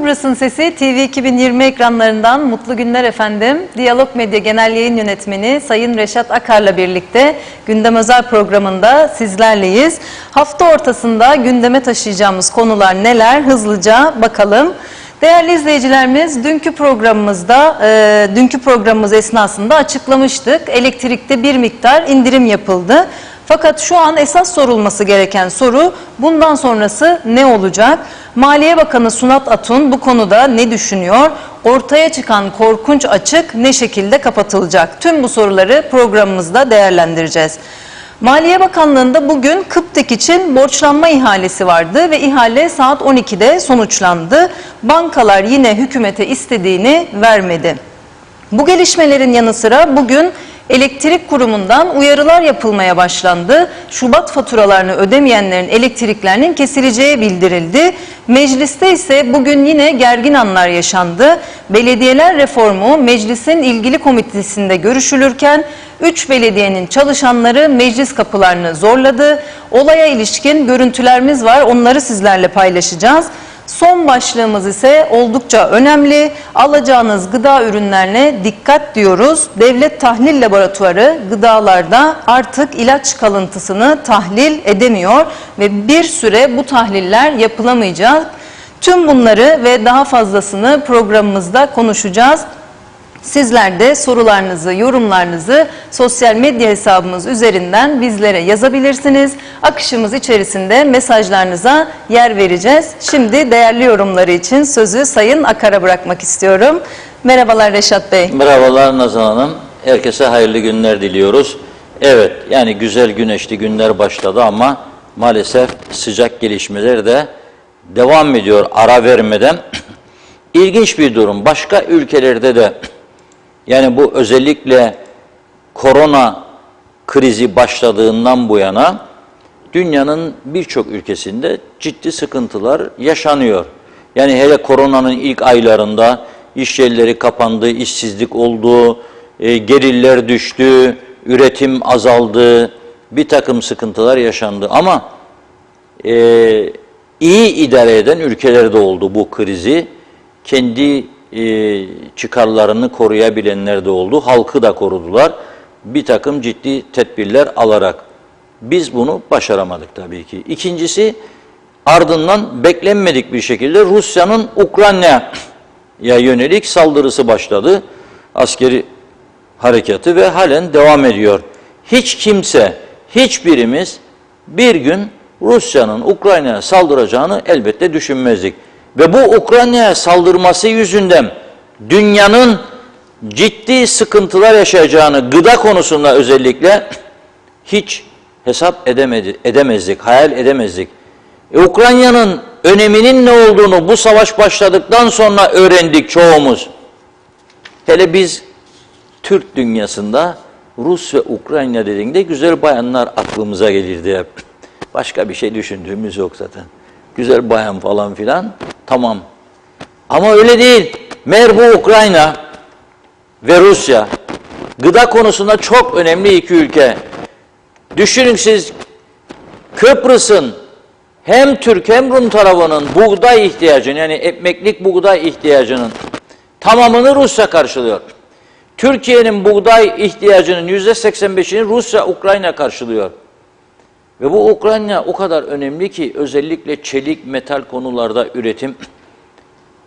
Kıbrıs'ın Sesi TV 2020 ekranlarından mutlu günler efendim. Diyalog Medya Genel Yayın Yönetmeni Sayın Reşat Akar'la birlikte Gündem Özel programında sizlerleyiz. Hafta ortasında gündeme taşıyacağımız konular neler? Hızlıca bakalım. Değerli izleyicilerimiz, dünkü programımız esnasında açıklamıştık. Elektrikte bir miktar indirim yapıldı. Fakat şu an esas sorulması gereken soru, bundan sonrası ne olacak? Maliye Bakanı Sunat Atun bu konuda ne düşünüyor? Ortaya çıkan korkunç açık ne şekilde kapatılacak? Tüm bu soruları programımızda değerlendireceğiz. Maliye Bakanlığı'nda bugün Kıptek için borçlanma ihalesi vardı ve ihale saat 12'de sonuçlandı. Bankalar yine hükümete istediğini vermedi. Bu gelişmelerin yanı sıra bugün Elektrik Kurumu'ndan uyarılar yapılmaya başlandı. Şubat faturalarını ödemeyenlerin elektriklerinin kesileceği bildirildi. Mecliste ise bugün yine gergin anlar yaşandı. Belediyeler reformu meclisin ilgili komitesinde görüşülürken 3 belediyenin çalışanları meclis kapılarını zorladı. Olaya ilişkin görüntülerimiz var, onları sizlerle paylaşacağız. Son başlığımız ise oldukça önemli. Alacağınız gıda ürünlerine dikkat diyoruz. Devlet Tahlil Laboratuvarı gıdalarda artık ilaç kalıntısını tahlil edemiyor ve bir süre bu tahliller yapılamayacak. Tüm bunları ve daha fazlasını programımızda konuşacağız. Sizler de sorularınızı, yorumlarınızı sosyal medya hesabımız üzerinden bizlere yazabilirsiniz. Akışımız içerisinde mesajlarınıza yer vereceğiz. Şimdi değerli yorumları için sözü Sayın Akar'a bırakmak istiyorum. Merhabalar Reşat Bey. Merhabalar Nazan Hanım. Herkese hayırlı günler diliyoruz. Evet, yani güzel güneşli günler başladı ama maalesef sıcak gelişmeler de devam ediyor ara vermeden. İlginç bir durum. Başka ülkelerde de yani bu özellikle korona krizi başladığından bu yana dünyanın birçok ülkesinde ciddi sıkıntılar yaşanıyor. Yani hele koronanın ilk aylarında iş yerleri kapandı, işsizlik oldu, gelirler düştü, üretim azaldı, bir takım sıkıntılar yaşandı. Ama iyi idare eden ülkelerde oldu bu krizi. Kendi çıkarlarını koruyabilenler de oldu. Halkı da korudular. Bir takım ciddi tedbirler alarak. Biz bunu başaramadık tabii ki. İkincisi, ardından beklenmedik bir şekilde Rusya'nın Ukrayna'ya yönelik saldırısı başladı. Askeri harekatı ve halen devam ediyor. Hiç kimse, hiçbirimiz bir gün Rusya'nın Ukrayna'ya saldıracağını elbette düşünmezdik. Ve bu Ukrayna'ya saldırması yüzünden dünyanın ciddi sıkıntılar yaşayacağını gıda konusunda özellikle hiç hesap edemezdik, hayal edemezdik. Ukrayna'nın öneminin ne olduğunu bu savaş başladıktan sonra öğrendik çoğumuz. Hele biz Türk dünyasında Rus ve Ukrayna dediğinde güzel bayanlar aklımıza gelirdi hep. Başka bir şey düşündüğümüz yok zaten. Güzel bayan falan filan, tamam. Ama öyle değil. Meğer bu Ukrayna ve Rusya gıda konusunda çok önemli iki ülke. Düşünün siz, Kıbrıs'ın hem Türk hem Rum tarafının buğday ihtiyacını, yani ekmeklik buğday ihtiyacının tamamını Rusya karşılıyor. Türkiye'nin buğday ihtiyacının %85'ini Rusya, Ukrayna karşılıyor. Ve bu Ukrayna o kadar önemli ki özellikle çelik, metal konularda üretim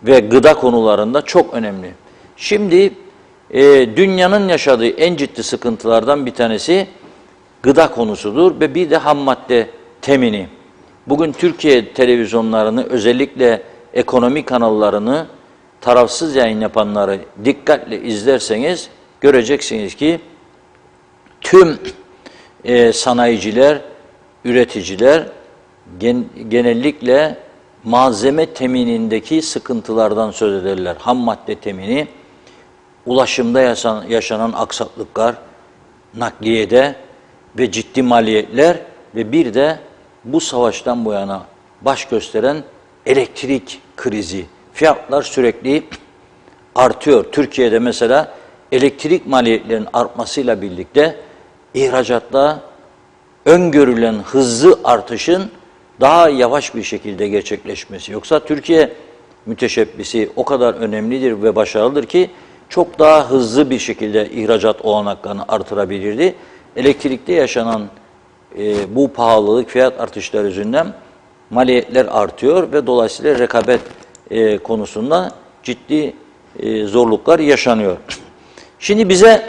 ve gıda konularında çok önemli. Şimdi dünyanın yaşadığı en ciddi sıkıntılardan bir tanesi gıda konusudur ve bir de ham madde temini. Bugün Türkiye televizyonlarını, özellikle ekonomi kanallarını, tarafsız yayın yapanları dikkatle izlerseniz göreceksiniz ki tüm sanayiciler, üreticiler genellikle malzeme teminindeki sıkıntılardan söz ederler. Ham madde temini, ulaşımda yaşanan aksaklıklar, nakliyede ve ciddi maliyetler ve bir de bu savaştan bu yana baş gösteren elektrik krizi. Fiyatlar sürekli artıyor. Türkiye'de mesela elektrik maliyetlerinin artmasıyla birlikte ihracatta öngörülen hızlı artışın daha yavaş bir şekilde gerçekleşmesi. Yoksa Türkiye müteşebbisi o kadar önemlidir ve başarılıdır ki çok daha hızlı bir şekilde ihracat olanaklarını artırabilirdi. Elektrikte yaşanan bu pahalılık, fiyat artışları yüzünden maliyetler artıyor ve dolayısıyla rekabet konusunda ciddi zorluklar yaşanıyor. Şimdi bize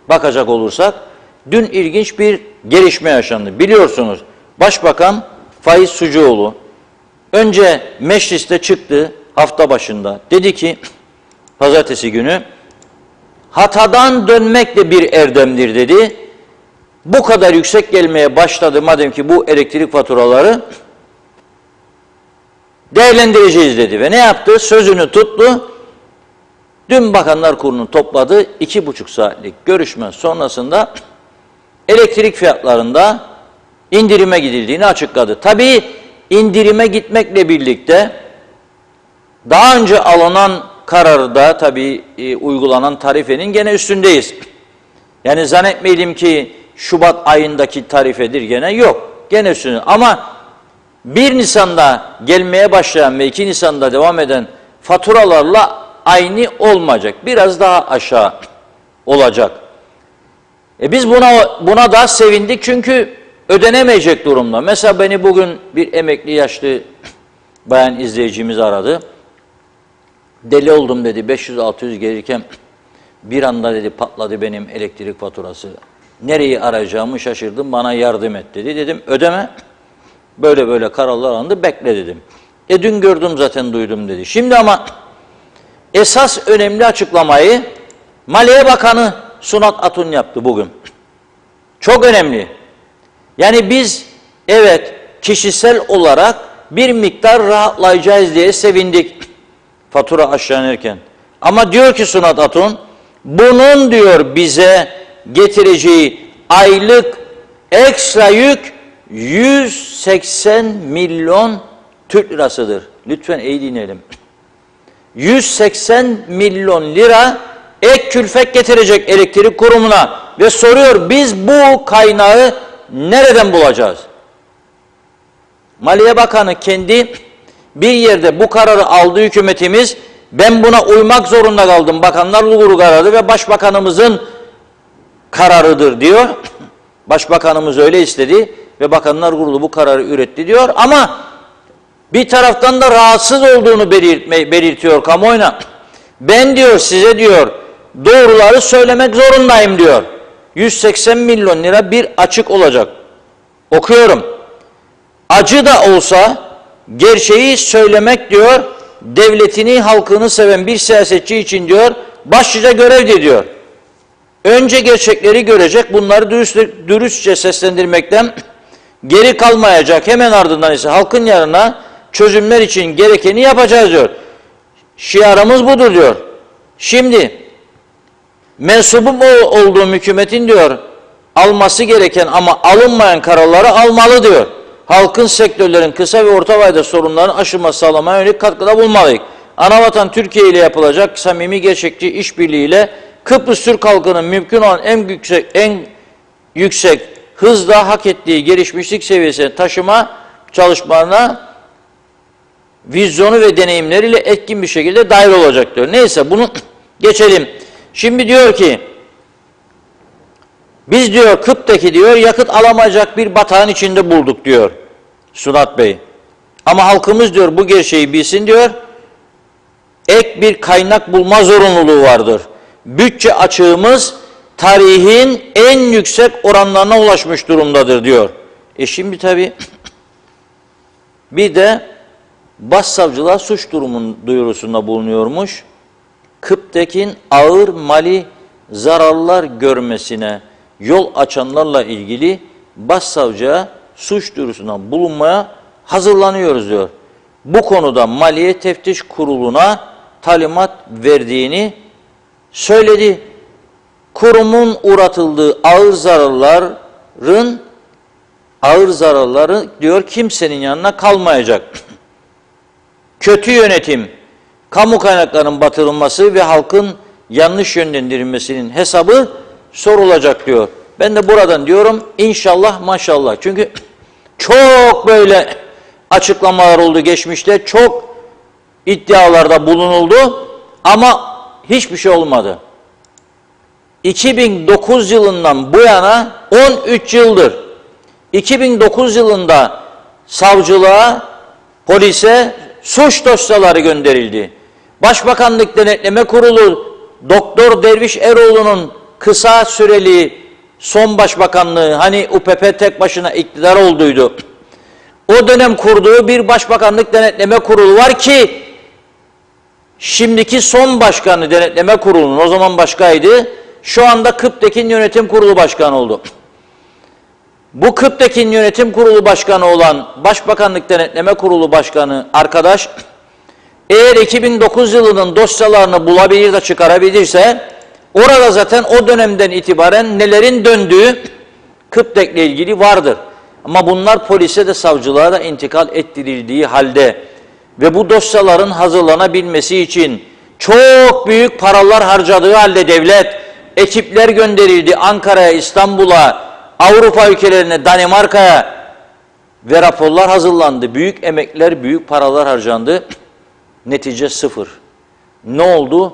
bakacak olursak, dün ilginç bir gelişme yaşandı. Biliyorsunuz, Başbakan Faiz Sucuoğlu önce mecliste çıktı hafta başında. Dedi ki, pazartesi günü, hatadan dönmek de bir erdemdir dedi. Bu kadar yüksek gelmeye başladı madem ki bu elektrik faturaları, değerlendireceğiz dedi ve ne yaptı? Sözünü tuttu. Dün Bakanlar Kurulu'nu topladı. 2,5 saatlik görüşme sonrasında elektrik fiyatlarında indirime gidildiğini açıkladı. Tabii indirime gitmekle birlikte daha önce alınan kararda tabii uygulanan tarifenin gene üstündeyiz. Yani zannetmeyelim ki Şubat ayındaki tarifedir gene, yok. Gene üstünde ama 1 Nisan'da gelmeye başlayan ve 2 Nisan'da devam eden faturalarla aynı olmayacak. Biraz daha aşağı olacak. Biz buna da sevindik çünkü ödenemeyecek durumda. Mesela beni bugün bir emekli yaşlı bayan izleyicimiz aradı. Deli oldum dedi, 500-600 gelirken bir anda dedi patladı benim elektrik faturası. Nereyi arayacağımı şaşırdım, bana yardım et dedi. Dedim ödeme, böyle böyle kararlar alındı, bekle dedim. Dün gördüm zaten, duydum dedi. Şimdi ama esas önemli açıklamayı Maliye Bakanı Sunat Atun yaptı bugün. Çok önemli. Yani biz evet kişisel olarak bir miktar rahatlayacağız diye sevindik fatura aşağılanırken. Ama diyor ki Sunat Atun, bunun diyor bize getireceği aylık ekstra yük 180 milyon Türk lirasıdır. Lütfen iyi dinleyelim. 180 milyon lira ek külfet getirecek elektrik kurumuna ve soruyor, biz bu kaynağı nereden bulacağız? Maliye Bakanı kendi bir yerde bu kararı aldı, hükümetimiz, ben buna uymak zorunda kaldım, Bakanlar Kurulu kararı ve Başbakanımızın kararıdır diyor. Başbakanımız öyle istedi ve Bakanlar Kurulu bu kararı üretti diyor ama bir taraftan da rahatsız olduğunu belirtiyor kamuoyuna. Ben diyor size diyor doğruları söylemek zorundayım diyor. 180 milyon lira bir açık olacak. Okuyorum. Acı da olsa gerçeği söylemek diyor, devletini, halkını seven bir siyasetçi için diyor, başlıca görevdir diyor. Önce gerçekleri görecek, bunları dürüstçe seslendirmekten geri kalmayacak. Hemen ardından ise halkın yarına çözümler için gerekeni yapacağız diyor. Şiarımız budur diyor. Şimdi mensubum olduğum hükümetin diyor alması gereken ama alınmayan kararları almalı diyor. Halkın, sektörlerin kısa ve orta vadede sorunların aşılması sağlamaya yönelik katkıda bulunmalıyız. Anavatan Türkiye ile yapılacak samimi, gerçekçi işbirliğiyle Kıbrıs Türk halkının mümkün olan en yüksek hızla hak ettiği gelişmişlik seviyesine taşıma çalışmalarına vizyonu ve deneyimleriyle etkin bir şekilde dahil olacak diyor. Neyse bunu geçelim. Şimdi diyor ki biz diyor Kıbrıs'taki diyor yakıt alamayacak bir batağın içinde bulduk diyor Sunat Bey. Ama halkımız diyor bu gerçeği bilsin diyor. Ek bir kaynak bulma zorunluluğu vardır. Bütçe açığımız tarihin en yüksek oranlarına ulaşmış durumdadır diyor. Şimdi tabii bir de Başsavcılığa suç durumunun duyurusunda bulunuyormuş. Kıbrıs'taki ağır mali zararlar görmesine yol açanlarla ilgili Başsavcıya suç duyurusunda bulunmaya hazırlanıyoruz diyor. Bu konuda Maliye Teftiş Kurulu'na talimat verdiğini söyledi. Kurumun uğratıldığı ağır zararları diyor kimsenin yanına kalmayacak. Kötü yönetim, kamu kaynaklarının batırılması ve halkın yanlış yönlendirilmesinin hesabı sorulacak diyor. Ben de buradan diyorum inşallah maşallah. Çünkü çok böyle açıklamalar oldu geçmişte. Çok iddialarda bulunuldu ama hiçbir şey olmadı. 2009 yılından bu yana 13 yıldır 2009 yılında savcılığa, polise suç dosyaları gönderildi. Başbakanlık Denetleme Kurulu Doktor Derviş Eroğlu'nun kısa süreli son başbakanlığı, hani UPP tek başına iktidar olduydu. O dönem kurduğu bir Başbakanlık Denetleme Kurulu var ki şimdiki son başkanı Denetleme Kurulu'nun, o zaman başkaydı, şu anda Kıptekin Yönetim Kurulu Başkanı oldu. Bu Kıptekin Yönetim Kurulu Başkanı olan Başbakanlık Denetleme Kurulu Başkanı arkadaş, eğer 2009 yılının dosyalarını bulabilir de çıkarabilirse, orada zaten o dönemden itibaren nelerin döndüğü Kıptek'le ilgili vardır. Ama bunlar polise de savcılığa da intikal ettirildiği halde ve bu dosyaların hazırlanabilmesi için çok büyük paralar harcadığı halde devlet, ekipler gönderildi Ankara'ya, İstanbul'a, Avrupa ülkelerine, Danimarka'ya ve raporlar hazırlandı. Büyük emekler, büyük paralar harcandı. Netice sıfır. Ne oldu?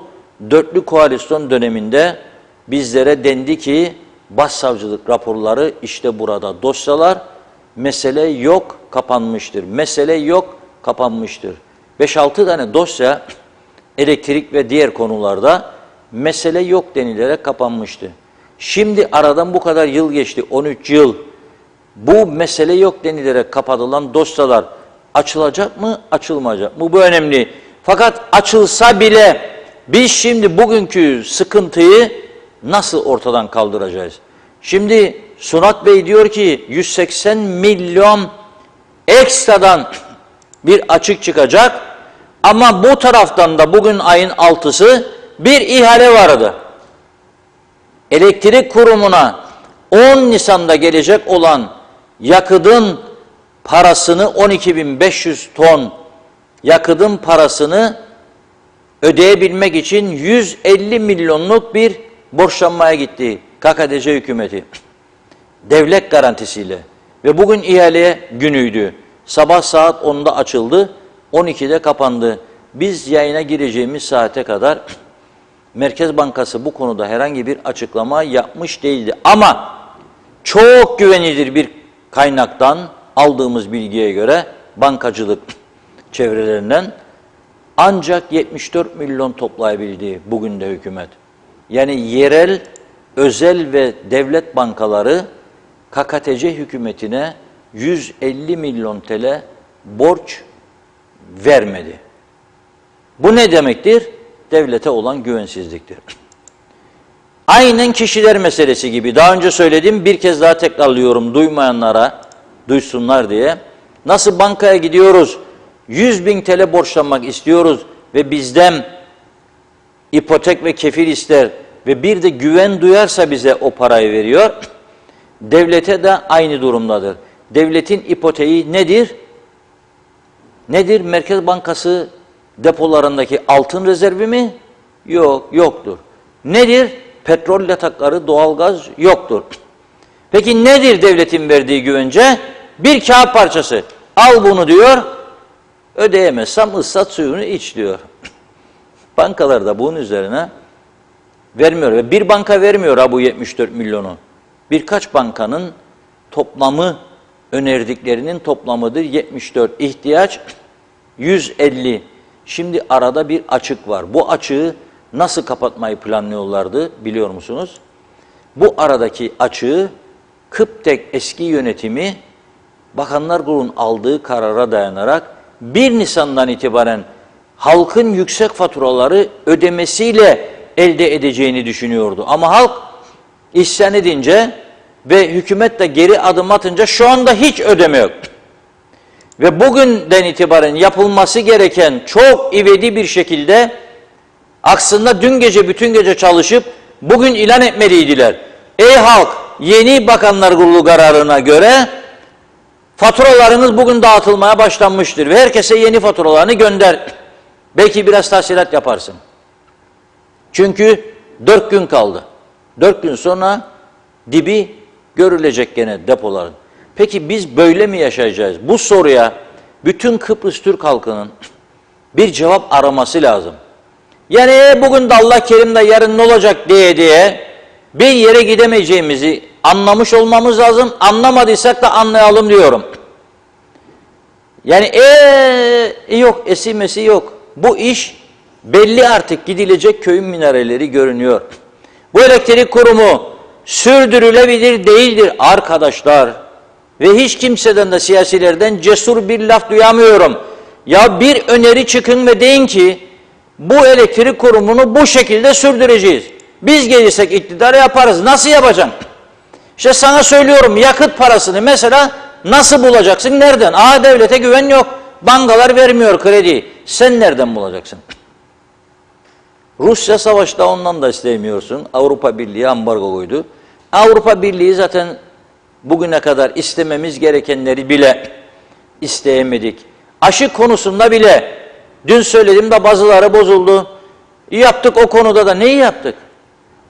Dörtlü koalisyon döneminde bizlere dendi ki başsavcılık raporları işte burada, dosyalar, mesele yok, kapanmıştır. Mesele yok, kapanmıştır. 5-6 tane dosya elektrik ve diğer konularda mesele yok denilerek kapanmıştı. Şimdi aradan bu kadar yıl geçti, 13 yıl. Bu mesele yok denilerek kapatılan dosyalar açılacak mı, açılmayacak mı? Bu önemli. Fakat açılsa bile biz şimdi bugünkü sıkıntıyı nasıl ortadan kaldıracağız? Şimdi Sunat Bey diyor ki 180 milyon ekstradan bir açık çıkacak ama bu taraftan da bugün ayın 6'sı bir ihale vardı. Elektrik kurumuna 10 Nisan'da gelecek olan yakıtın parasını 12.500 ton yakıtın parasını ödeyebilmek için 150 milyonluk bir borçlanmaya gitti KKTC hükümeti. Devlet garantisiyle. Ve bugün ihale günüydü. Sabah saat 10'da açıldı, 12'de kapandı. Biz yayına gireceğimiz saate kadar Merkez Bankası bu konuda herhangi bir açıklama yapmış değildi. Ama çok güvenilir bir kaynaktan aldığımız bilgiye göre bankacılık çevrelerinden ancak 74 milyon toplayabildi bugün de hükümet. Yani yerel, özel ve devlet bankaları KKTC hükümetine 150 milyon TL borç vermedi. Bu ne demektir? Devlete olan güvensizliktir. Aynen kişiler meselesi gibi. Daha önce söyledim, bir kez daha tekrarlıyorum duymayanlara, duysunlar diye. Nasıl bankaya gidiyoruz, 100.000 TL borçlanmak istiyoruz ve bizden ipotek ve kefil ister ve bir de güven duyarsa bize o parayı veriyor. Devlete de aynı durumdadır. Devletin ipoteği nedir? Nedir? Merkez Bankası depolarındaki altın rezervi mi? Yok, yoktur. Nedir? Petrol yatakları, doğalgaz yoktur. Peki nedir devletin verdiği güvence? Bir kağıt parçası. Al bunu diyor, ödeyemezsem ıslat suyunu iç diyor. Bankalar da bunun üzerine vermiyor. Ve bir banka vermiyor ha bu 74 milyonu. Birkaç bankanın toplamı, önerdiklerinin toplamıdır 74. İhtiyaç 150. Şimdi arada bir açık var. Bu açığı nasıl kapatmayı planlıyorlardı biliyor musunuz? Bu aradaki açığı Kıptek eski yönetimi Bakanlar Kurulu'nun aldığı karara dayanarak 1 Nisan'dan itibaren halkın yüksek faturaları ödemesiyle elde edeceğini düşünüyordu. Ama halk isyan edince ve hükümet de geri adım atınca şu anda hiç ödeme yok. Ve bugünden itibaren yapılması gereken çok ivedi bir şekilde aslında dün gece bütün gece çalışıp bugün ilan etmeliydiler. Ey halk, yeni Bakanlar Kurulu kararına göre faturalarınız bugün dağıtılmaya başlanmıştır ve herkese yeni faturalarını gönder. Belki biraz tahsilat yaparsın. Çünkü 4 gün kaldı. 4 gün sonra dibi görülecek gene depoların. Peki biz böyle mi yaşayacağız? Bu soruya bütün Kıbrıs Türk halkının bir cevap araması lazım. Yani bugün de Allah kerimde yarın ne olacak diye bir yere gidemeyeceğimizi anlamış olmamız lazım. Anlamadıysak da anlayalım diyorum. Yani yok, esimesi yok. Bu iş belli, artık gidilecek köyün minareleri görünüyor. Bu elektrik kurumu sürdürülebilir değildir arkadaşlar. Ve hiç kimseden de, siyasilerden cesur bir laf duyamıyorum. Ya bir öneri çıkın ve deyin ki bu elektrik kurumunu bu şekilde sürdüreceğiz. Biz gelirsek iktidara yaparız. Nasıl yapacaksın? İşte sana söylüyorum, yakıt parasını mesela nasıl bulacaksın? Nereden? Devlete güven yok. Bankalar vermiyor kredi. Sen nereden bulacaksın? Rusya savaşta, ondan da istemiyorsun. Avrupa Birliği ambargo koydu. Avrupa Birliği zaten bugüne kadar istememiz gerekenleri bile isteyemedik. Aşı konusunda bile dün söyledim de bazıları bozuldu. Yaptık o konuda da, neyi yaptık?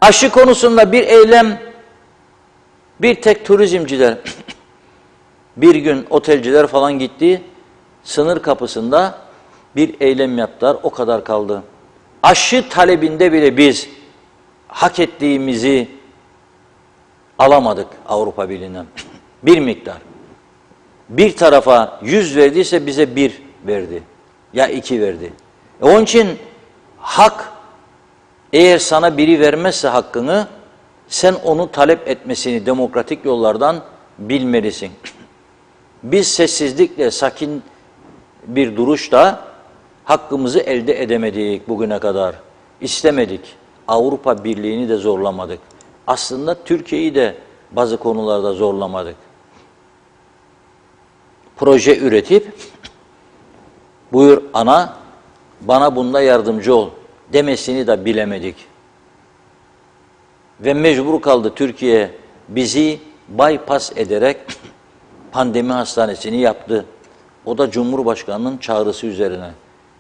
Aşı konusunda bir eylem, bir tek turizmciler, bir gün otelciler falan gitti, sınır kapısında bir eylem yaptılar, o kadar kaldı. Aşı talebinde bile biz hak ettiğimizi alamadık Avrupa Birliği'nden. Bir miktar. Bir tarafa 100 verdiyse bize 1 verdi. Ya 2 verdi. Onun için hak, eğer sana biri vermezse hakkını, sen onu talep etmesini demokratik yollardan bilmelisin. Biz sessizlikle, sakin bir duruşla hakkımızı elde edemedik bugüne kadar. İstemedik. Avrupa Birliği'ni de zorlamadık. Aslında Türkiye'yi de bazı konularda zorlamadık. Proje üretip, buyur ana, bana bunda yardımcı ol demesini de bilemedik. Ve mecbur kaldı Türkiye bizi bypass ederek pandemi hastanesini yaptı. O da Cumhurbaşkanı'nın çağrısı üzerine.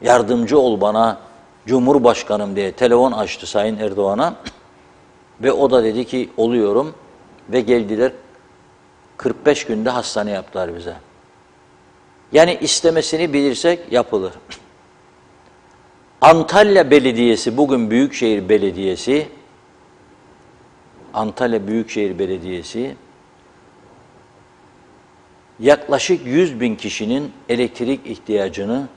Yardımcı ol bana Cumhurbaşkanım diye telefon açtı Sayın Erdoğan'a. Ve o da dedi ki oluyorum. Ve geldiler, 45 günde hastane yaptılar bize. Yani istemesini bilirsek yapılır. Antalya Belediyesi, bugün Büyükşehir Belediyesi, Antalya Büyükşehir Belediyesi yaklaşık 100.000 kişinin elektrik ihtiyacını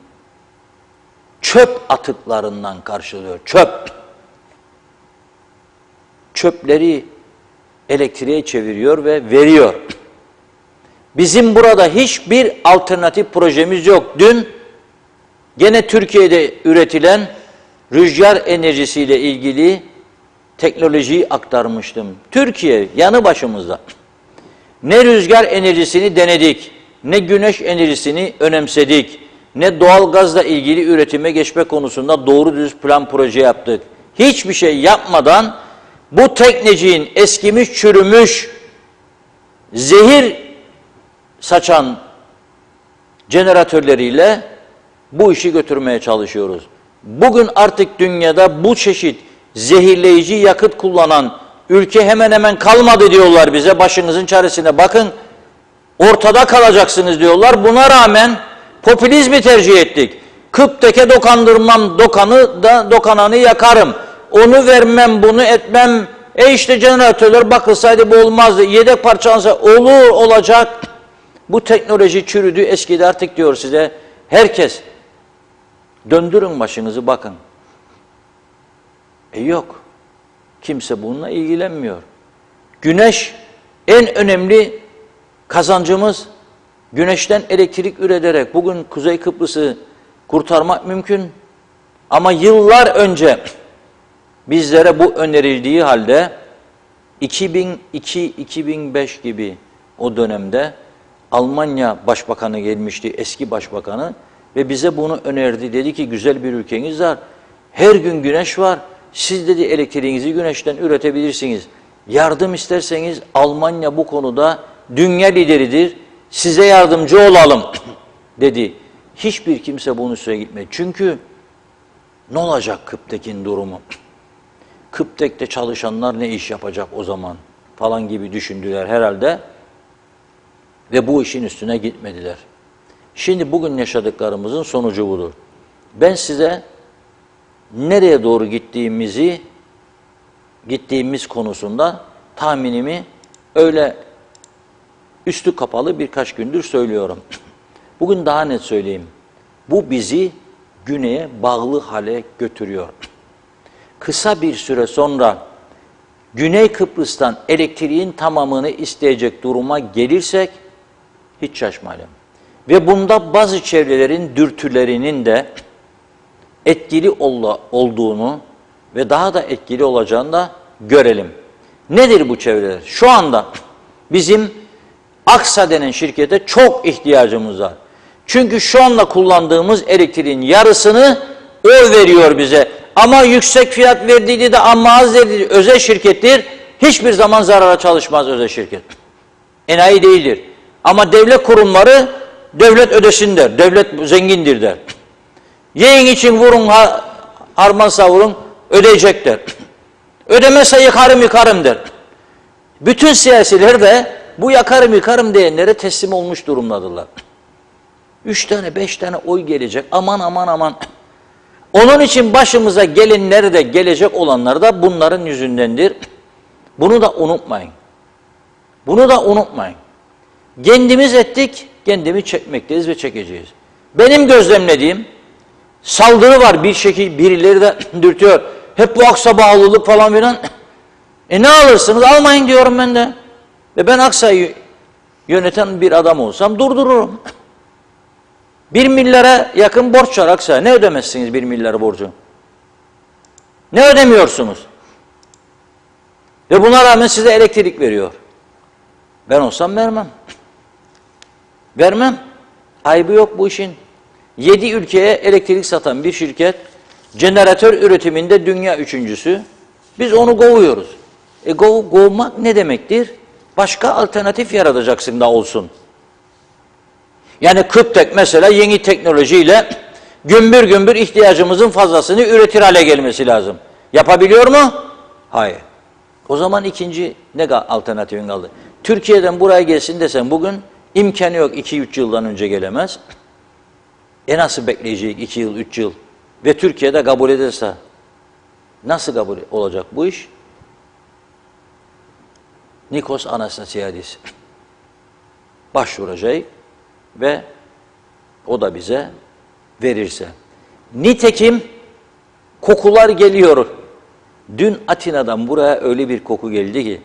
çöp atıklarından karşılıyor. Çöpleri elektriğe çeviriyor ve veriyor. Bizim burada hiçbir alternatif projemiz yok. Dün gene Türkiye'de üretilen rüzgar enerjisiyle ilgili teknolojiyi aktarmıştım. Türkiye yanı başımızda. Ne rüzgar enerjisini denedik, ne güneş enerjisini önemsedik, ne doğal gazla ilgili üretime geçme konusunda doğru düz plan proje yaptık. Hiçbir şey yapmadan bu tekneciğin eskimiş, çürümüş, zehir saçan jeneratörleriyle bu işi götürmeye çalışıyoruz. Bugün artık dünyada bu çeşit zehirleyici yakıt kullanan ülke hemen hemen kalmadı diyorlar bize. Başınızın çaresine bakın, ortada kalacaksınız diyorlar. Buna rağmen popülizmi tercih ettik. Kıpteke dokandırmam, dokananı yakarım. Onu vermem, bunu etmem. İşte jeneratörler bakılsaydı bu olmazdı. Yedek parçalansa olur, olacak. Bu teknoloji çürüdü, eskidi artık diyor size. Herkes, döndürün başınızı bakın. Yok. Kimse bununla ilgilenmiyor. Güneş en önemli kazancımız. Güneşten elektrik üreterek bugün Kuzey Kıbrıs'ı kurtarmak mümkün. Ama yıllar önce bizlere bu önerildiği halde 2002-2005 gibi o dönemde Almanya Başbakanı gelmişti, eski başbakanı, ve bize bunu önerdi. Dedi ki güzel bir ülkeniz var, her gün güneş var, siz dedi elektriğinizi güneşten üretebilirsiniz. Yardım isterseniz Almanya bu konuda dünya lideridir, size yardımcı olalım dedi. Hiçbir kimse bunun üstüne gitmedi. Çünkü ne olacak Kıptek'in durumu? Kıptek'te çalışanlar ne iş yapacak o zaman falan gibi düşündüler herhalde. Ve bu işin üstüne gitmediler. Şimdi bugün yaşadıklarımızın sonucu budur. Ben size nereye doğru gittiğimiz konusunda tahminimi öyle üstü kapalı birkaç gündür söylüyorum. Bugün daha net söyleyeyim. Bu bizi güneye bağlı hale götürüyor. Kısa bir süre sonra Güney Kıbrıs'tan elektriğin tamamını isteyecek duruma gelirsek hiç şaşmayalım. Ve bunda bazı çevrelerin dürtülerinin de etkili olduğunu ve daha da etkili olacağını da görelim. Nedir bu çevreler? Şu anda bizim Aksa denen şirkete çok ihtiyacımız var. Çünkü şu anda kullandığımız elektriğin yarısını o veriyor bize. Ama yüksek fiyat verdiği de ama az verdiği özel şirkettir. Hiçbir zaman zarara çalışmaz özel şirket. Enayi değildir. Ama devlet kurumları devlet ödesin der. Devlet zengindir der. Yiyin için vurun, harman savurun, ödeyecek der. Ödemezse yıkarım der. Bütün siyasiler de bu yakarım diyenlere teslim olmuş durumdadırlar. 3 tane 5 tane oy gelecek. Aman. Onun için başımıza gelenler de gelecek olanlar da bunların yüzündendir. Bunu da unutmayın. Kendimiz ettik, kendimiz çekmekteyiz ve çekeceğiz. Benim gözlemlediğim saldırı var bir şekilde, birileri de dürtüyor. Hep bu Aksa bağlılık falan filan. Ne alırsınız? Almayın diyorum ben de. Ve ben Aksa'yı yöneten bir adam olsam durdururum. 1 milyara yakın borç var Aksa'ya. Ne ödemezsiniz 1 milyar borcu? Ne ödemiyorsunuz? Ve buna rağmen size elektrik veriyor. Ben olsam vermem. Vermem. Ayıbı yok bu işin. 7 ülkeye elektrik satan bir şirket, jeneratör üretiminde dünya 3.'sü. Biz onu kovuyoruz. Kovmak ne demektir? Başka alternatif yaratacaksın da olsun. Yani Kıptek mesela yeni teknolojiyle gümbür ihtiyacımızın fazlasını üretir hale gelmesi lazım. Yapabiliyor mu? Hayır. O zaman ikinci ne alternatifin kaldı? Türkiye'den buraya gelsin desen bugün imkanı yok, 2-3 yıldan önce gelemez. Nasıl bekleyecek 2 yıl, 3 yıl? Ve Türkiye'de kabul ederse nasıl kabul olacak bu iş? Nikos Anastasiadis başvuracak ve o da bize verirse. Nitekim kokular geliyor. Dün Atina'dan buraya öyle bir koku geldi ki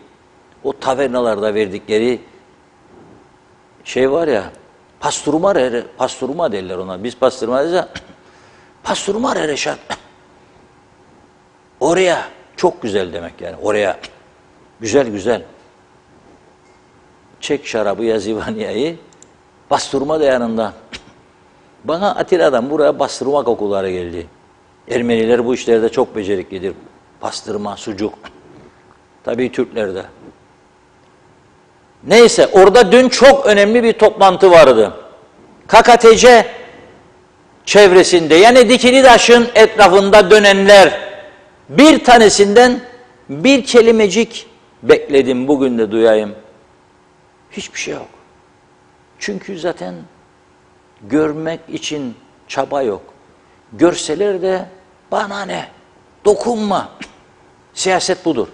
o tavernalarda verdikleri şey var ya, pasturma derler ona. Biz pasturma deriz ya. Pasturma reşat. Oraya çok güzel demek yani. Oraya güzel. Çek şarabı ya zivanyayı, bastırma da yanında. Bana Atina'dan buraya bastırma kokuları geldi. Ermeniler bu işlerde çok beceriklidir. Pastırma, sucuk. Tabii Türkler de. Neyse, orada dün çok önemli bir toplantı vardı. KKTC çevresinde, yani Dikilidaş'ın etrafında dönenler, bir tanesinden bir kelimecik bekledim, bugün de duyayım. Hiçbir şey yok. Çünkü zaten görmek için çaba yok. Görseler de bana ne? Dokunma. Siyaset budur.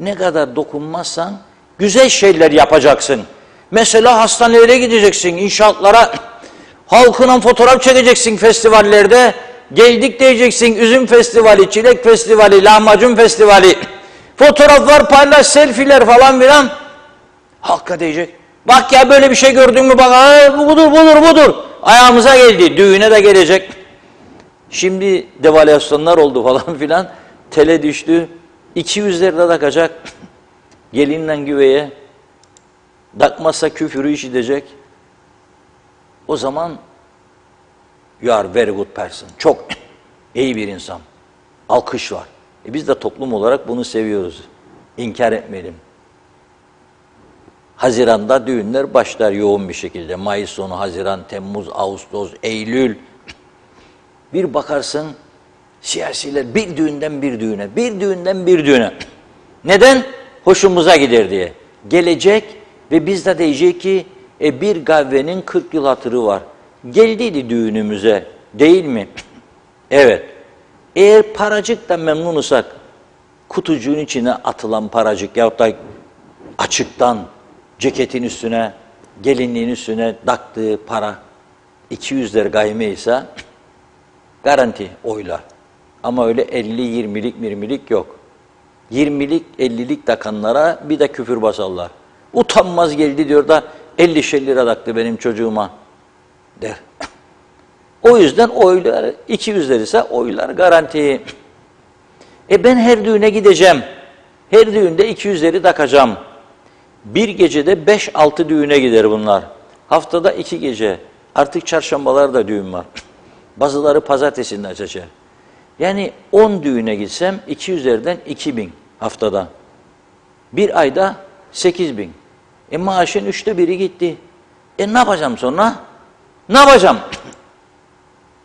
Ne kadar dokunmazsan güzel şeyler yapacaksın. Mesela hastanelere gideceksin, inşaatlara, halkına fotoğraf çekeceksin festivallerde. Geldik diyeceksin, üzüm festivali, çilek festivali, lahmacun festivali. Fotoğraflar paylaş, selfiler falan filan. Halka diyecek. Bak ya böyle bir şey gördün mü bak, budur. Ayağımıza geldi. Düğüne de gelecek. Şimdi devalüasyonlar oldu falan filan. Tele düştü. 200 lira takacak. Gelinle güveye. Takmazsa küfürü işitecek. O zaman you are very good person. Çok iyi bir insan. Alkış var. Biz de toplum olarak bunu seviyoruz. İnkar etmeyelim. Haziran'da düğünler başlar yoğun bir şekilde. Mayıs sonu, Haziran, Temmuz, Ağustos, Eylül. Bir bakarsın siyasiler bir düğünden bir düğüne, bir düğünden bir düğüne. Neden? Hoşumuza gider diye. Gelecek ve biz de diyecek ki bir kahvenin 40 yıl hatırı var. Geldiydi düğünümüze değil mi? Evet. Eğer paracıktan memnunsak, kutucuğun içine atılan paracık yahut da açıktan ceketin üstüne, gelinliğin üstüne taktığı para 200'ler gaymeyse garanti oylar. Ama öyle 50, 20'lik, 20'lik yok. 20'lik, 50'lik takanlara bir de küfür basarlar. Utanmaz geldi diyor da 50 lira taktı benim çocuğuma der. O yüzden oylar 200'ler ise oylar garanti. Ben her düğüne gideceğim. Her düğünde 200'leri takacağım. Bir gecede 5-6 düğüne gider bunlar. Haftada 2 gece. Artık çarşambalar da düğün var. Bazıları pazartesinde açacak. Yani 10 düğüne gitsem 200'lerden 2000 haftada. Bir ayda 8000. Maaşın 1/3 gitti. Ne yapacağım sonra? Ne yapacağım?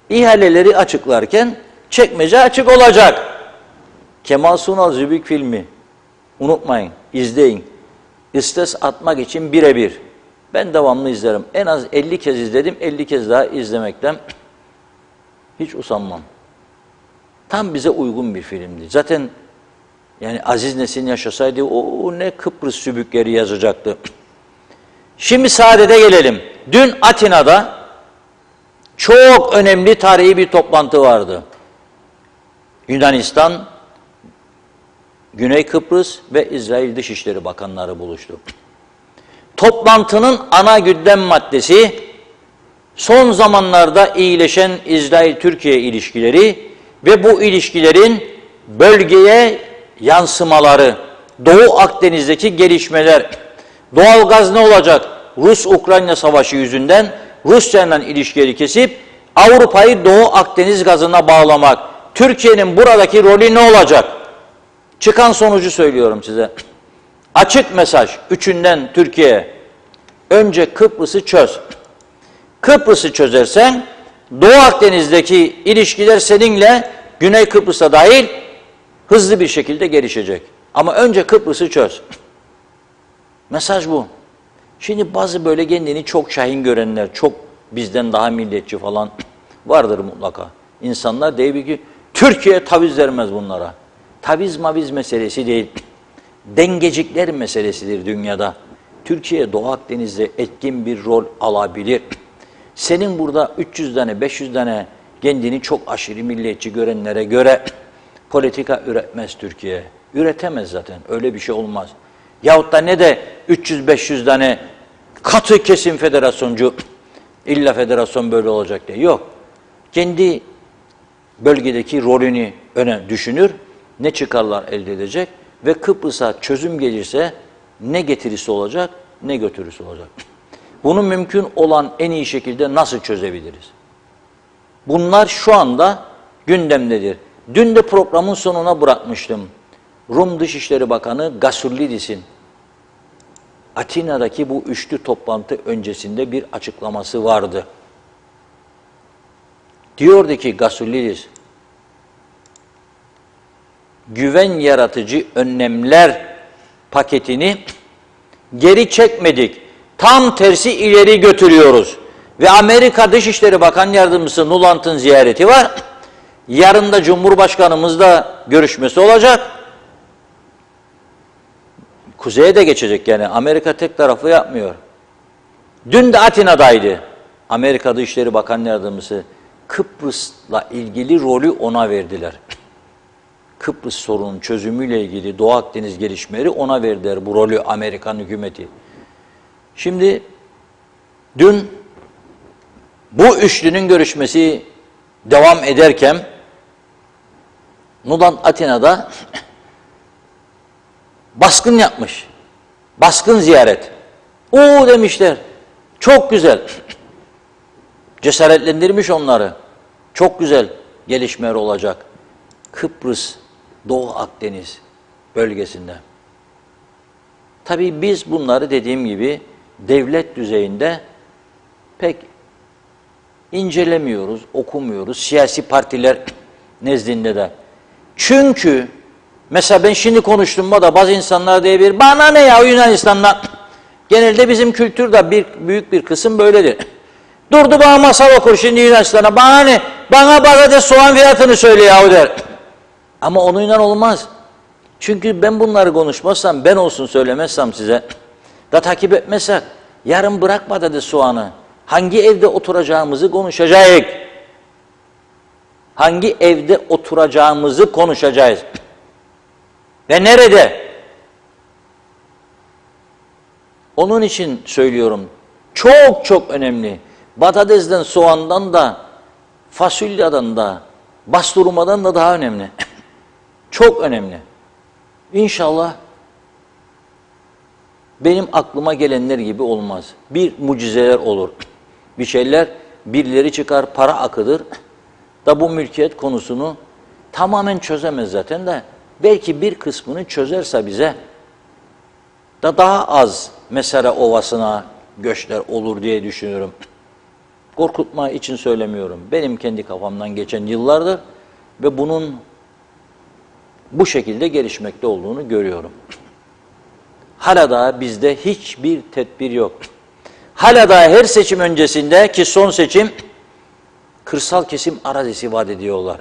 İhaleleri açıklarken çekmece açık olacak. Kemal Sunal Zübük filmi. Unutmayın, izleyin. İstes atmak için birebir. Ben devamlı izlerim. En az 50 kez izledim, 50 kez daha izlemekten hiç usanmam. Tam bize uygun bir filmdi. Zaten yani Aziz Nesin yaşasaydı o ne Kıbrıs Sübükleri yazacaktı. Şimdi Saadet'e gelelim. Dün Atina'da çok önemli tarihi bir toplantı vardı. Yunanistan, Güney Kıbrıs ve İsrail Dışişleri Bakanları buluştu. Toplantının ana gündem maddesi son zamanlarda iyileşen İsrail-Türkiye ilişkileri ve bu ilişkilerin bölgeye yansımaları, Doğu Akdeniz'deki gelişmeler, doğalgaz ne olacak? Rus-Ukrayna savaşı yüzünden Rusya'yla ilişkileri kesip Avrupa'yı Doğu Akdeniz gazına bağlamak. Türkiye'nin buradaki rolü ne olacak? Çıkan sonucu söylüyorum size. Açık mesaj üçünden Türkiye'ye. Önce Kıbrıs'ı çöz. Kıbrıs'ı çözersen Doğu Akdeniz'deki ilişkiler seninle Güney Kıbrıs'a dahil hızlı bir şekilde gelişecek. Ama önce Kıbrıs'ı çöz. Mesaj bu. Şimdi bazı böyle kendini çok şahin görenler, çok bizden daha milliyetçi falan vardır mutlaka. İnsanlar değil ki Türkiye taviz vermez bunlara. Taviz maviz meselesi değil. Dengecikler meselesidir dünyada. Türkiye Doğu Akdeniz'de etkin bir rol alabilir. Senin burada 300 tane, 500 tane kendini çok aşırı milliyetçi görenlere göre politika üretmez Türkiye. Üretemez zaten. Öyle bir şey olmaz. Yahut da ne de 300-500 tane katı kesim federasyoncu, illa federasyon böyle olacak diye. Yok. Kendi bölgedeki rolünü öne düşünür, ne çıkarlar elde edecek ve Kıbrıs'a çözüm gelirse ne getirisi olacak, ne götürüsü olacak. Bunu mümkün olan en iyi şekilde nasıl çözebiliriz? Bunlar şu anda gündemdedir. Dün de programın sonuna bırakmıştım. Rum Dışişleri Bakanı Gasulidis'in Atina'daki bu üçlü toplantı öncesinde bir açıklaması vardı. Diyordu ki Gasulidis, güven yaratıcı önlemler paketini geri çekmedik. Tam tersi ileri götürüyoruz. Ve Amerika Dışişleri Bakan Yardımcısı Nuland'ın ziyareti var. Yarın da Cumhurbaşkanımızla görüşmesi olacak. Kuzeye de geçecek yani. Amerika tek taraflı yapmıyor. Dün de Atina'daydı. Amerika Dışişleri Bakan Yardımcısı Kıbrıs'la ilgili rolü ona verdiler. Kıbrıs sorunun çözümüyle ilgili Doğu Akdeniz gelişmeleri ona verdiler bu rolü Amerikan hükümeti. Şimdi dün bu üçlünün görüşmesi devam ederken Nuland Atina'da baskın yapmış. Baskın ziyaret. Oo demişler. Çok güzel. Cesaretlendirmiş onları. Çok güzel gelişmeler olacak. Kıbrıs, Doğu Akdeniz bölgesinde. Tabii biz bunları dediğim gibi devlet düzeyinde pek incelemiyoruz, okumuyoruz. Siyasi partiler nezdinde de. Çünkü mesela ben şimdi konuştuğumda da bazı insanlar diyebilir, bana ne ya Yunanistan'da. Genelde bizim kültürde büyük bir kısım böyledir. Durdu bana masal okur şimdi Yunanistan'a. Bana ne? Bana patates soğan fiyatını söyle yahu der. Ama onunla olmaz. Çünkü ben bunları konuşmazsam, ben olsun söylemezsem size, da takip etmezsek, yarın bırak patates soğanı. Hangi evde oturacağımızı konuşacağız. Hangi evde oturacağımızı konuşacağız. Ve nerede? Onun için söylüyorum, çok çok önemli. Patatesden, soğandan da, fasulyeden da, bastırmadan da daha önemli. Çok önemli. İnşallah benim aklıma gelenler gibi olmaz. Bir mucizeler olur. Bir şeyler, birileri çıkar, para akıdır. Da bu mülkiyet konusunu tamamen çözemez zaten de. Belki bir kısmını çözerse bize da daha az Mesere Ovası'na göçler olur diye düşünüyorum. Korkutma için söylemiyorum. Benim kendi kafamdan geçen yıllardır ve bunun bu şekilde gelişmekte olduğunu görüyorum. Hala daha bizde hiçbir tedbir yok. Hala daha her seçim öncesinde ki son seçim kırsal kesim arazisi vaat ediyorlar.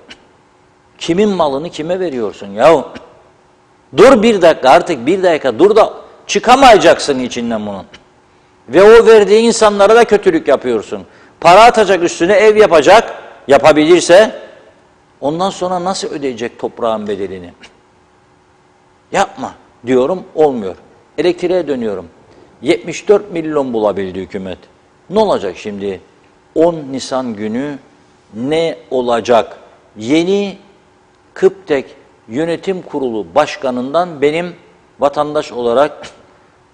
Kimin malını kime veriyorsun yahu? Dur bir dakika artık bir dakika dur da çıkamayacaksın içinden bunun. Ve o verdiği insanlara da kötülük yapıyorsun. Para atacak üstüne ev yapacak, yapabilirse ondan sonra nasıl ödeyecek toprağın bedelini? Yapma diyorum, olmuyor. Elektriğe dönüyorum. 74 milyon bulabildi hükümet. Ne olacak şimdi? 10 Nisan günü ne olacak? Yeni Kıptek Yönetim Kurulu Başkanı'ndan benim vatandaş olarak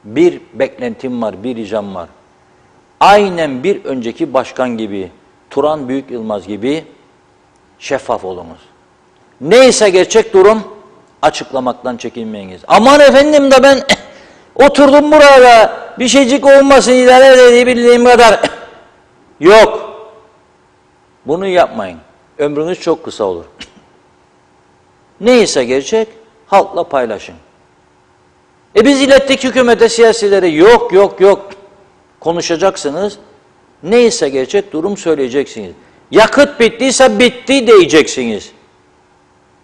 bir beklentim var, bir ricam var. Aynen bir önceki başkan gibi, Turan Büyük Yılmaz gibi şeffaf olunuz. Neyse gerçek durum açıklamaktan çekinmeyiniz. Aman efendim de ben oturdum burada bir şeycik olmasın idare edebildiğim kadar. Yok. Bunu yapmayın. Ömrünüz çok kısa olur. Neyse gerçek halkla paylaşın. Biz ilettik hükümete, siyasilere yok. Konuşacaksınız. Neyse gerçek durum söyleyeceksiniz. Yakıt bittiyse bitti diyeceksiniz.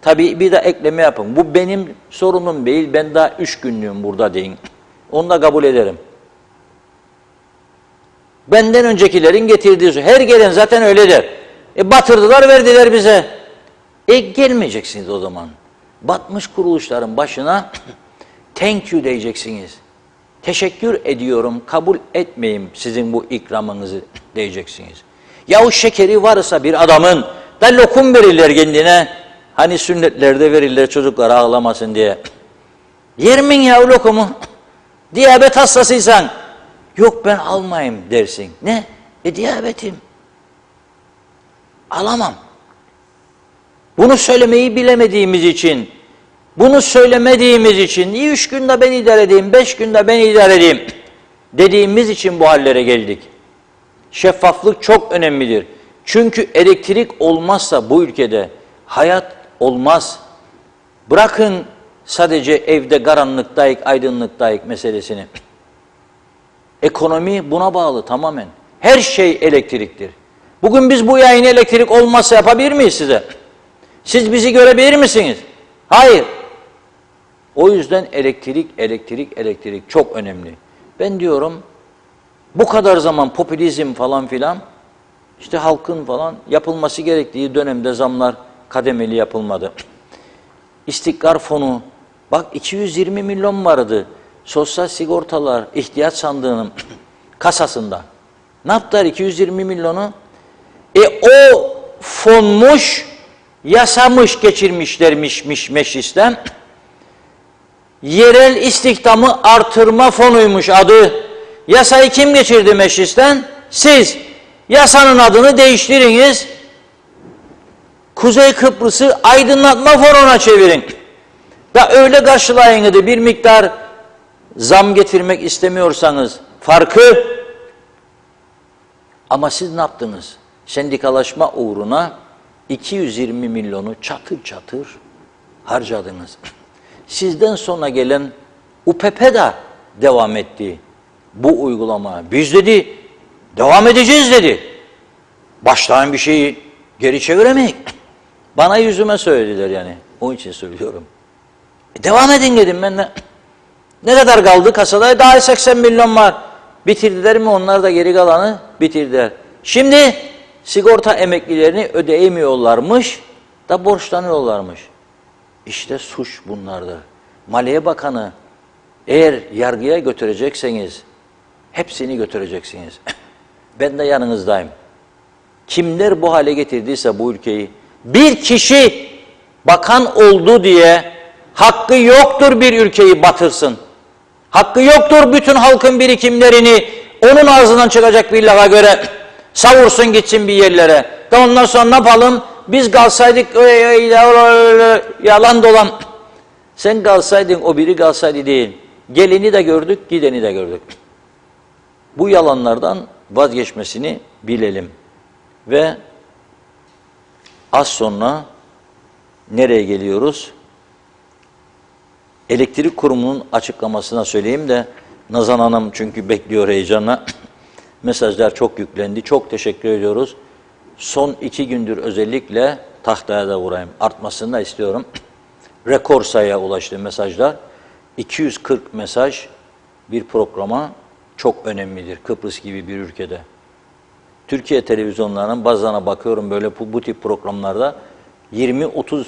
Tabii bir de ekleme yapın. Bu benim sorunum değil. Ben daha 3 günlüğüm burada deyin. Onu da kabul ederim. Benden öncekilerin getirdiği, her gelen zaten öyle der. Batırdılar, verdiler bize. Gelmeyeceksiniz o zaman. Batmış kuruluşların başına thank you diyeceksiniz. Teşekkür ediyorum, kabul etmeyeyim sizin bu ikramınızı diyeceksiniz. Yahu şekeri varsa bir adamın da lokum verirler kendine. Hani sünnetlerde verirler çocuklara ağlamasın diye. Yer min ya lokumu? Diyabet hastasıysan, yok ben almayayım dersin. Ne? Diyabetim. Alamam. Bunu söylemeyi bilemediğimiz için, bunu söylemediğimiz için, 3 günde ben idare edeyim, 5 günde ben idare edeyim dediğimiz için bu hallere geldik. Şeffaflık çok önemlidir. Çünkü elektrik olmazsa bu ülkede hayat olmaz. Bırakın sadece evde karanlıktayık, aydınlıktayık meselesini. Ekonomi buna bağlı tamamen. Her şey elektriktir. Bugün biz bu yayını elektrik olmazsa yapabilir miyiz size? Siz bizi görebilir misiniz? Hayır. O yüzden elektrik çok önemli. Ben diyorum bu kadar zaman popülizm falan filan işte halkın falan yapılması gerektiği dönemde zamlar kademeli yapılmadı. İstikrar fonu bak 220 milyon vardı. Sosyal sigortalar ihtiyaç sandığının kasasında. Ne yaptılar 220 milyonu? O fonmuş, yasamış geçirmişlermiş meclisten. Yerel istihdamı artırma fonuymuş adı. Yasayı kim geçirdi meclisten? Siz. Yasanın adını değiştiriniz. Kuzey Kıbrıs'ı aydınlatma fonuna çevirin. Da öyle karşılayın dedi. Bir miktar zam getirmek istemiyorsanız farkı. Ama siz ne yaptınız? Sendikalaşma uğruna 220 milyonu çatır çatır harcadınız. Sizden sonra gelen UPP de devam etti bu uygulama. Biz dedi devam edeceğiz dedi. başlayan bir şeyi geri çeviremeyin. Bana yüzüme söylediler yani. Onun için söylüyorum. Devam edin dedim ben de. Ne kadar kaldı kasada? Daha 80 milyon var. Bitirdiler mi? Onlar da geri kalanı bitirdiler. Şimdi sigorta emeklilerini ödeyemiyorlarmış da borçlanıyorlarmış. İşte suç bunlardır. Maliye Bakanı eğer yargıya götürecekseniz hepsini götüreceksiniz. Ben de yanınızdayım. Kimler bu hale getirdiyse bu ülkeyi, bir kişi bakan oldu diye hakkı yoktur bir ülkeyi batırsın. Hakkı yoktur bütün halkın birikimlerini onun ağzından çıkacak bir lafa göre savursun gitsin bir yerlere. Da ondan sonra ne yapalım? Biz kalsaydık yalan dolan. Sen kalsaydın o biri kalsaydı değil. Geleni de gördük, gideni de gördük. Bu yalanlardan vazgeçmesini bilelim. Ve az sonra nereye geliyoruz? Elektrik Kurumu'nun açıklamasına söyleyeyim de Nazan Hanım çünkü bekliyor heyecanla. Mesajlar çok yüklendi. Çok teşekkür ediyoruz. Son 2 gündür özellikle tahtaya da vurayım. Artmasını da istiyorum. Rekor sayıya ulaştı mesajlar. 240 mesaj bir programa çok önemlidir. Kıbrıs gibi bir ülkede. Türkiye televizyonlarının bazılarına bakıyorum böyle bu tip programlarda 20-30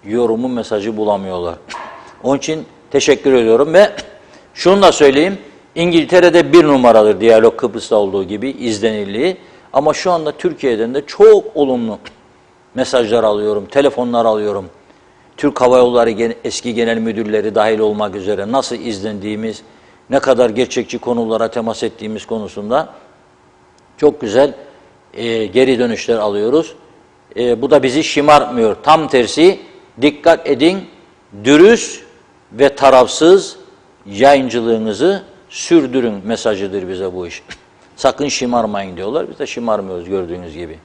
yorumu mesajı bulamıyorlar. Onun için teşekkür ediyorum ve şunu da söyleyeyim. İngiltere'de 1 numaradır Diyalog Kıbrıs'ta olduğu gibi izlenirliği. Ama şu anda Türkiye'den de çok olumlu mesajlar alıyorum, telefonlar alıyorum. Türk Hava Yolları eski genel müdürleri dahil olmak üzere nasıl izlendiğimiz, ne kadar gerçekçi konulara temas ettiğimiz konusunda çok güzel geri dönüşler alıyoruz. Bu da bizi şımartmıyor. Tam tersi dikkat edin, dürüst ve tarafsız yayıncılığınızı sürdürün mesajıdır bize bu iş. Sakın şımarmayın diyorlar. Biz de şımarmıyoruz gördüğünüz gibi.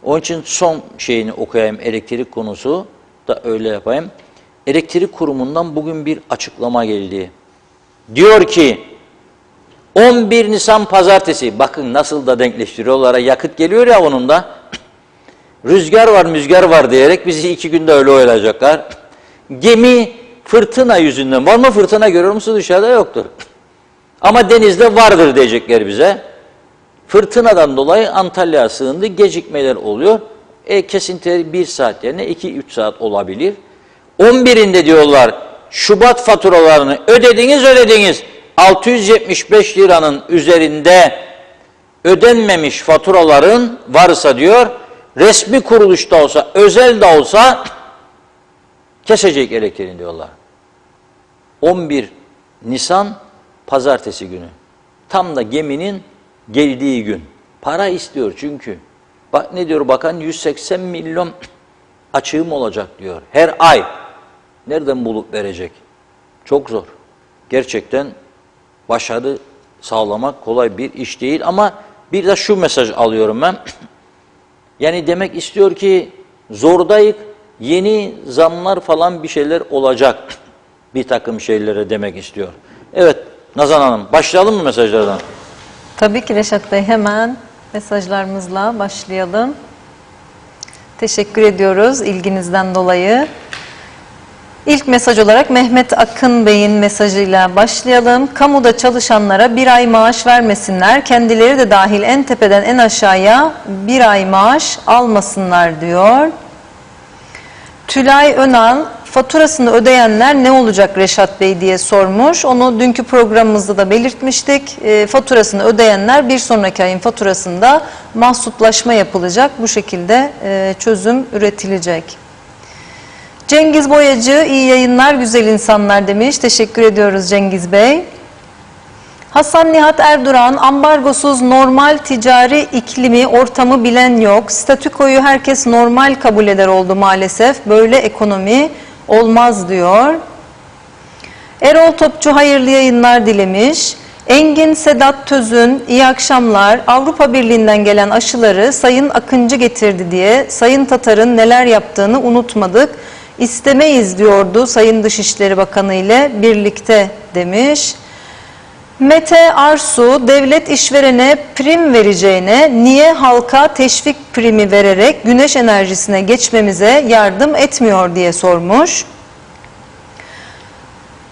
Onun için son şeyini okuyayım. Elektrik konusu da öyle yapayım. Elektrik Kurumu'ndan bugün bir açıklama geldi. Diyor ki 11 Nisan Pazartesi, bakın nasıl da denkleştiriyorlar. Yakıt geliyor ya onun da. Rüzgar var, müzgar var diyerek bizi 2 günde öyle oylayacaklar. Gemi fırtına yüzünden. Var mı fırtına görüyor musunuz? Dışarıda yoktur. Ama denizde vardır diyecekler bize. Fırtınadan dolayı Antalya'ya sığındı. Gecikmeler oluyor. Kesintileri 1 saat yerine 2-3 saat olabilir. 11'inde diyorlar Şubat faturalarını ödediniz. 675 liranın üzerinde ödenmemiş faturaların varsa diyor resmi kuruluşta olsa, özel de olsa kesecek elektriğini diyorlar. 11 Nisan Pazartesi günü. Tam da geminin geldiği gün. Para istiyor çünkü. Bak ne diyor bakan 180 milyon açığım olacak diyor. Her ay. Nereden bulup verecek? Çok zor. Gerçekten başarı sağlamak kolay bir iş değil ama bir de şu mesaj alıyorum ben. Yani demek istiyor ki zordayık, yeni zamlar falan bir şeyler olacak. Bir takım şeylere demek istiyor. Evet Nazan Hanım başlayalım mı mesajlardan? Tabii ki Reşat Bey, hemen mesajlarımızla başlayalım. Teşekkür ediyoruz ilginizden dolayı. İlk mesaj olarak Mehmet Akın Bey'in mesajıyla başlayalım. Kamuda çalışanlara 1 ay maaş vermesinler, kendileri de dahil en tepeden en aşağıya 1 ay maaş almasınlar diyor. Tülay Önal, faturasını ödeyenler ne olacak Reşat Bey diye sormuş. Onu dünkü programımızda da belirtmiştik. Faturasını ödeyenler bir sonraki ayın faturasında mahsuplaşma yapılacak. Bu şekilde çözüm üretilecek. Cengiz Boyacı, iyi yayınlar güzel insanlar demiş. Teşekkür ediyoruz Cengiz Bey. Hasan Nihat Erduran, ambargosuz normal ticari iklimi, ortamı bilen yok. Statükoyu herkes normal kabul eder oldu maalesef. Böyle ekonomi olmaz diyor. Erol Topçu hayırlı yayınlar dilemiş. Engin Sedat Tözün, iyi akşamlar. Avrupa Birliği'nden gelen aşıları Sayın Akıncı getirdi diye Sayın Tatar'ın neler yaptığını unutmadık. İstemeyiz diyordu Sayın Dışişleri Bakanı ile birlikte demiş. Mete Arsu, devlet işverene prim vereceğine niye halka teşvik primi vererek güneş enerjisine geçmemize yardım etmiyor diye sormuş.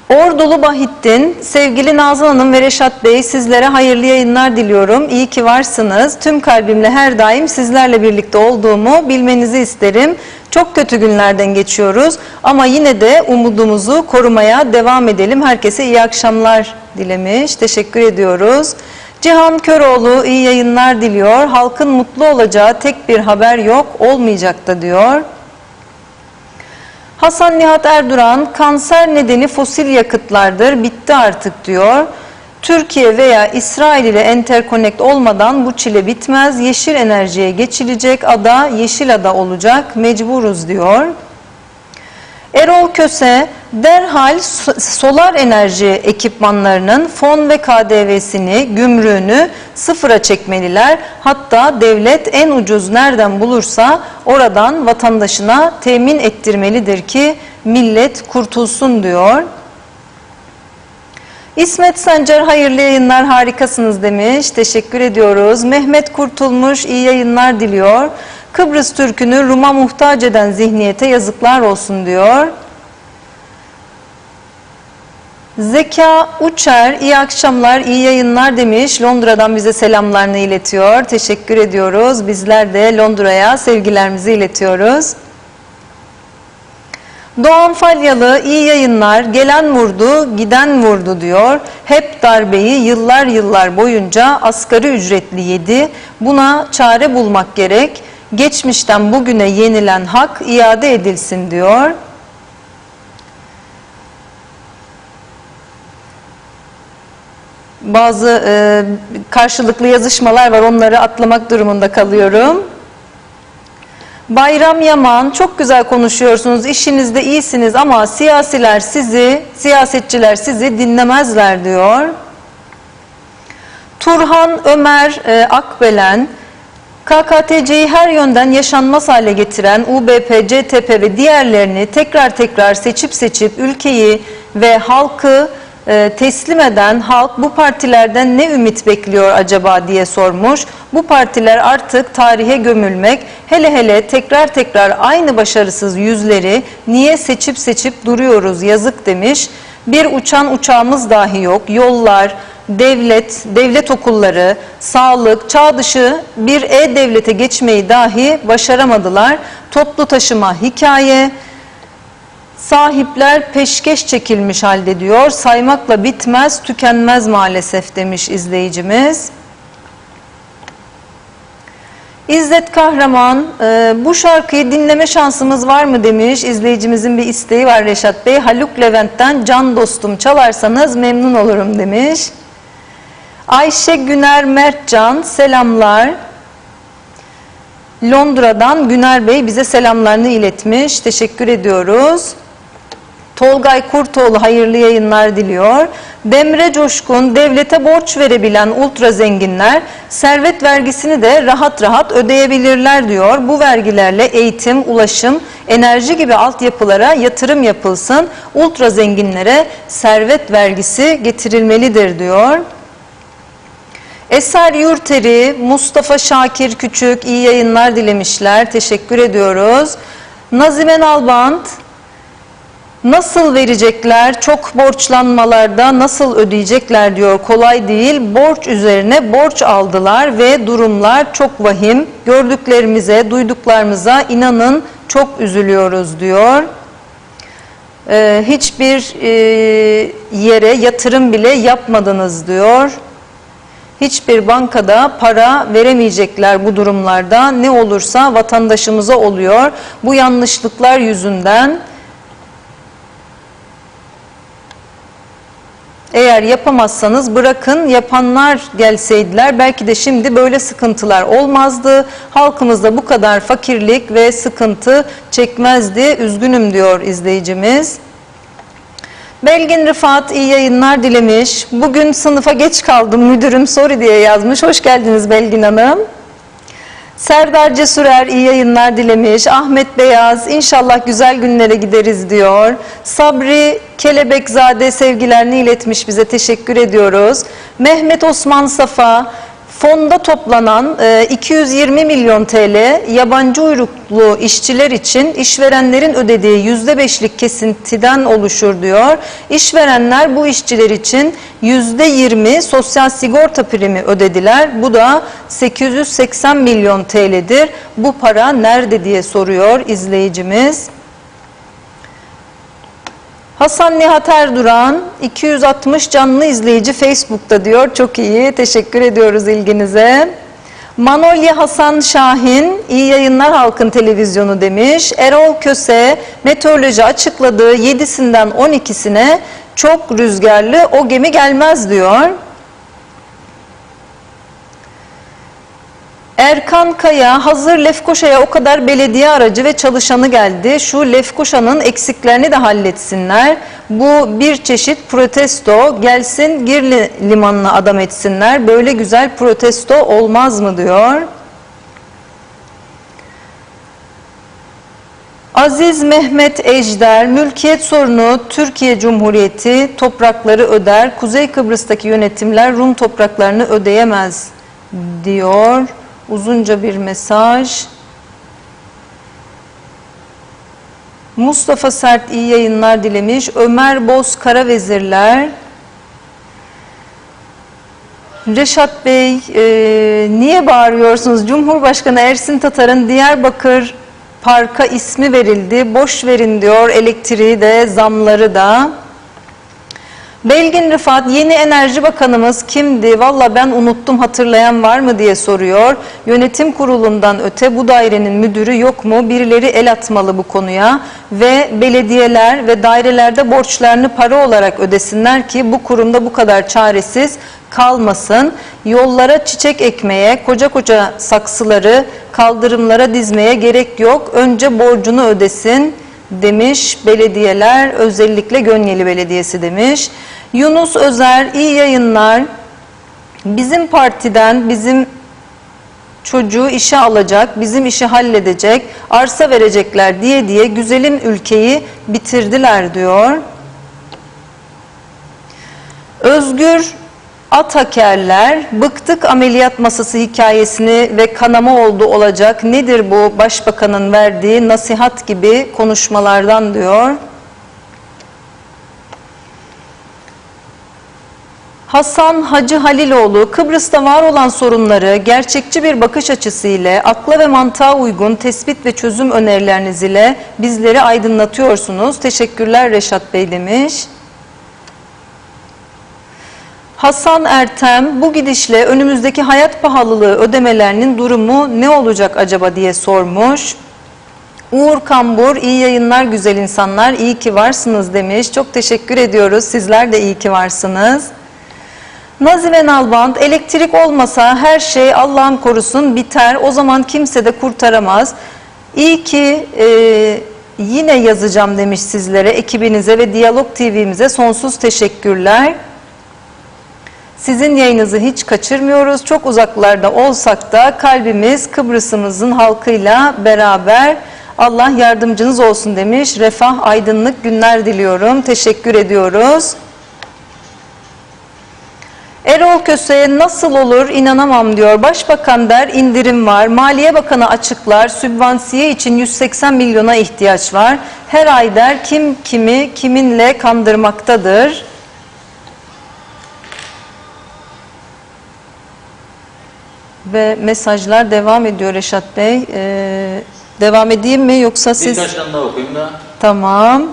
Ordulu Bahittin, sevgili Nazan Hanım ve Reşat Bey, sizlere hayırlı yayınlar diliyorum. İyi ki varsınız. Tüm kalbimle her daim sizlerle birlikte olduğumu bilmenizi isterim. Çok kötü günlerden geçiyoruz ama yine de umudumuzu korumaya devam edelim. Herkese iyi akşamlar dilemiş. Teşekkür ediyoruz. Cihan Köroğlu iyi yayınlar diliyor. Halkın mutlu olacağı tek bir haber yok, olmayacak da diyor. Hasan Nihat Erduran, kanser nedeni fosil yakıtlardır, bitti artık diyor. Türkiye veya İsrail ile enterkonekt olmadan bu çile bitmez. Yeşil enerjiye geçilecek, ada yeşil ada olacak, mecburuz diyor. Erol Köse, derhal solar enerji ekipmanlarının fon ve KDV'sini, gümrüğünü sıfıra çekmeliler. Hatta devlet en ucuz nereden bulursa oradan vatandaşına temin ettirmelidir ki millet kurtulsun diyor. İsmet Sancar hayırlı yayınlar, harikasınız demiş. Teşekkür ediyoruz. Mehmet Kurtulmuş iyi yayınlar diliyor. Kıbrıs Türk'ünü Rum'a muhtaç eden zihniyete yazıklar olsun diyor. Zeka Uçer iyi akşamlar, iyi yayınlar demiş. Londra'dan bize selamlarını iletiyor. Teşekkür ediyoruz. Bizler de Londra'ya sevgilerimizi iletiyoruz. Doğan Falyalı iyi yayınlar, gelen vurdu, giden vurdu diyor. Hep darbeyi yıllar yıllar boyunca asgari ücretli yedi. Buna çare bulmak gerek. Geçmişten bugüne yenilen hak iade edilsin diyor. Bazı karşılıklı yazışmalar var, onları atlamak durumunda kalıyorum. Bayram Yaman, çok güzel konuşuyorsunuz, işinizde iyisiniz ama siyasetçiler sizi dinlemezler diyor. Turhan Ömer Akbelen, KKTC'yi her yönden yaşanmaz hale getiren UBP, CTP ve diğerlerini tekrar seçip ülkeyi ve halkı teslim eden halk bu partilerden ne ümit bekliyor acaba diye sormuş. Bu partiler artık tarihe gömülmek, hele tekrar aynı başarısız yüzleri niye seçip duruyoruz yazık demiş. Bir uçan uçağımız dahi yok, yollar, devlet okulları, sağlık, çağ dışı bir e-devlete geçmeyi dahi başaramadılar. Toplu taşıma hikaye, sahipler peşkeş çekilmiş halde diyor. Saymakla bitmez, tükenmez maalesef demiş izleyicimiz. İzzet Kahraman, bu şarkıyı dinleme şansımız var mı demiş. İzleyicimizin bir isteği var Reşat Bey. Haluk Levent'ten Can Dostum çalarsanız memnun olurum demiş. Ayşe Güner Mertcan, selamlar. Londra'dan Güner Bey bize selamlarını iletmiş. Teşekkür ediyoruz. Tolgay Kurtoğlu hayırlı yayınlar diliyor. Demre Coşkun, devlete borç verebilen ultra zenginler servet vergisini de rahat ödeyebilirler diyor. Bu vergilerle eğitim, ulaşım, enerji gibi altyapılara yatırım yapılsın. Ultra zenginlere servet vergisi getirilmelidir diyor. Eser Yurteri, Mustafa Şakir Küçük iyi yayınlar dilemişler. Teşekkür ediyoruz. Nazime Nalbant, nasıl verecekler, çok borçlanmalarda nasıl ödeyecekler diyor, kolay değil. Borç üzerine borç aldılar ve durumlar çok vahim. Gördüklerimize, duyduklarımıza inanın çok üzülüyoruz diyor. Hiçbir yere yatırım bile yapmadınız diyor. Hiçbir bankada para veremeyecekler bu durumlarda. Ne olursa vatandaşımıza oluyor. Bu yanlışlıklar yüzünden eğer yapamazsanız bırakın yapanlar gelseydiler belki de şimdi böyle sıkıntılar olmazdı. Halkımızda bu kadar fakirlik ve sıkıntı çekmezdi. Üzgünüm diyor izleyicimiz. Belgin Rıfat iyi yayınlar dilemiş. Bugün sınıfa geç kaldım müdürüm sorry diye yazmış. Hoş geldiniz Belgin Hanım. Serdar Cesurer iyi yayınlar dilemiş. Ahmet Beyaz inşallah güzel günlere gideriz diyor. Sabri Kelebekzade sevgilerini iletmiş bize, teşekkür ediyoruz. Mehmet Osman Safa fonda toplanan 220 milyon TL yabancı uyruklu işçiler için işverenlerin ödediği %5'lik kesintiden oluşur diyor. İşverenler bu işçiler için %20 sosyal sigorta primi ödediler. Bu da 880 milyon TL'dir. Bu para nerede diye soruyor izleyicimiz. Hasan Nihat Erduran 260 canlı izleyici Facebook'ta diyor. Çok iyi. Teşekkür ediyoruz ilginize. Manolya Hasan Şahin iyi yayınlar Halkın Televizyonu demiş. Erol Köse meteoroloji açıkladığı 7'sinden 12'sine çok rüzgarlı, o gemi gelmez diyor. Erkan Kaya, hazır Lefkoşa'ya o kadar belediye aracı ve çalışanı geldi. Şu Lefkoşa'nın eksiklerini de halletsinler. Bu bir çeşit protesto. Gelsin Girli limanına adam etsinler. Böyle güzel protesto olmaz mı diyor. Aziz Mehmet Ejder, mülkiyet sorunu Türkiye Cumhuriyeti toprakları öder. Kuzey Kıbrıs'taki yönetimler Rum topraklarını ödeyemez diyor. Uzunca bir mesaj. Mustafa Sert iyi yayınlar dilemiş. Ömer Boz Karavezirler. Reşat Bey niye bağırıyorsunuz? Cumhurbaşkanı Ersin Tatar'ın Diyarbakır Park'a ismi verildi. Boş verin diyor. Elektriği de zamları da. Belgin Rıfat, yeni Enerji Bakanımız kimdi? Valla ben unuttum, hatırlayan var mı diye soruyor. Yönetim kurulundan öte bu dairenin müdürü yok mu? Birileri el atmalı bu konuya ve belediyeler ve dairelerde borçlarını para olarak ödesinler ki bu kurumda bu kadar çaresiz kalmasın. Yollara çiçek ekmeye, koca koca saksıları kaldırımlara dizmeye gerek yok. Önce borcunu ödesin demiş belediyeler, özellikle Gönyeli Belediyesi demiş. Yunus Özer iyi yayınlar. Bizim partiden bizim çocuğu işe alacak, bizim işi halledecek, arsa verecekler diye diye güzelim ülkeyi bitirdiler diyor. Özgür Atakerler, bıktık ameliyat masası hikayesini ve kanama oldu olacak. Nedir bu başbakanın verdiği nasihat gibi konuşmalardan diyor. Hasan Hacı Haliloğlu, Kıbrıs'ta var olan sorunları gerçekçi bir bakış açısı ile akla ve mantığa uygun tespit ve çözüm önerileriniz ile bizleri aydınlatıyorsunuz. Teşekkürler Reşat Bey demiş. Hasan Ertem, bu gidişle önümüzdeki hayat pahalılığı ödemelerinin durumu ne olacak acaba diye sormuş. Uğur Kambur, iyi yayınlar güzel insanlar, iyi ki varsınız demiş. Çok teşekkür ediyoruz, sizler de iyi ki varsınız. Nazime Nalbant, elektrik olmasa her şey Allah'ım korusun biter, o zaman kimse de kurtaramaz. İyi ki yine yazacağım demiş sizlere, ekibinize ve Diyalog TV'mize sonsuz teşekkürler. Sizin yayınınızı hiç kaçırmıyoruz. Çok uzaklarda olsak da kalbimiz Kıbrıs'ımızın halkıyla beraber. Allah yardımcınız olsun demiş. Refah, aydınlık günler diliyorum. Teşekkür ediyoruz. Erol Köse'ye nasıl olur inanamam diyor. Başbakan der indirim var. Maliye Bakanı açıklar. Sübvansiye için 180 milyona ihtiyaç var. Her ay der kim kimi kiminle kandırmaktadır. Ve mesajlar devam ediyor Reşat Bey. Devam edeyim mi yoksa siz? Birkaç tane daha okuyayım da. Tamam.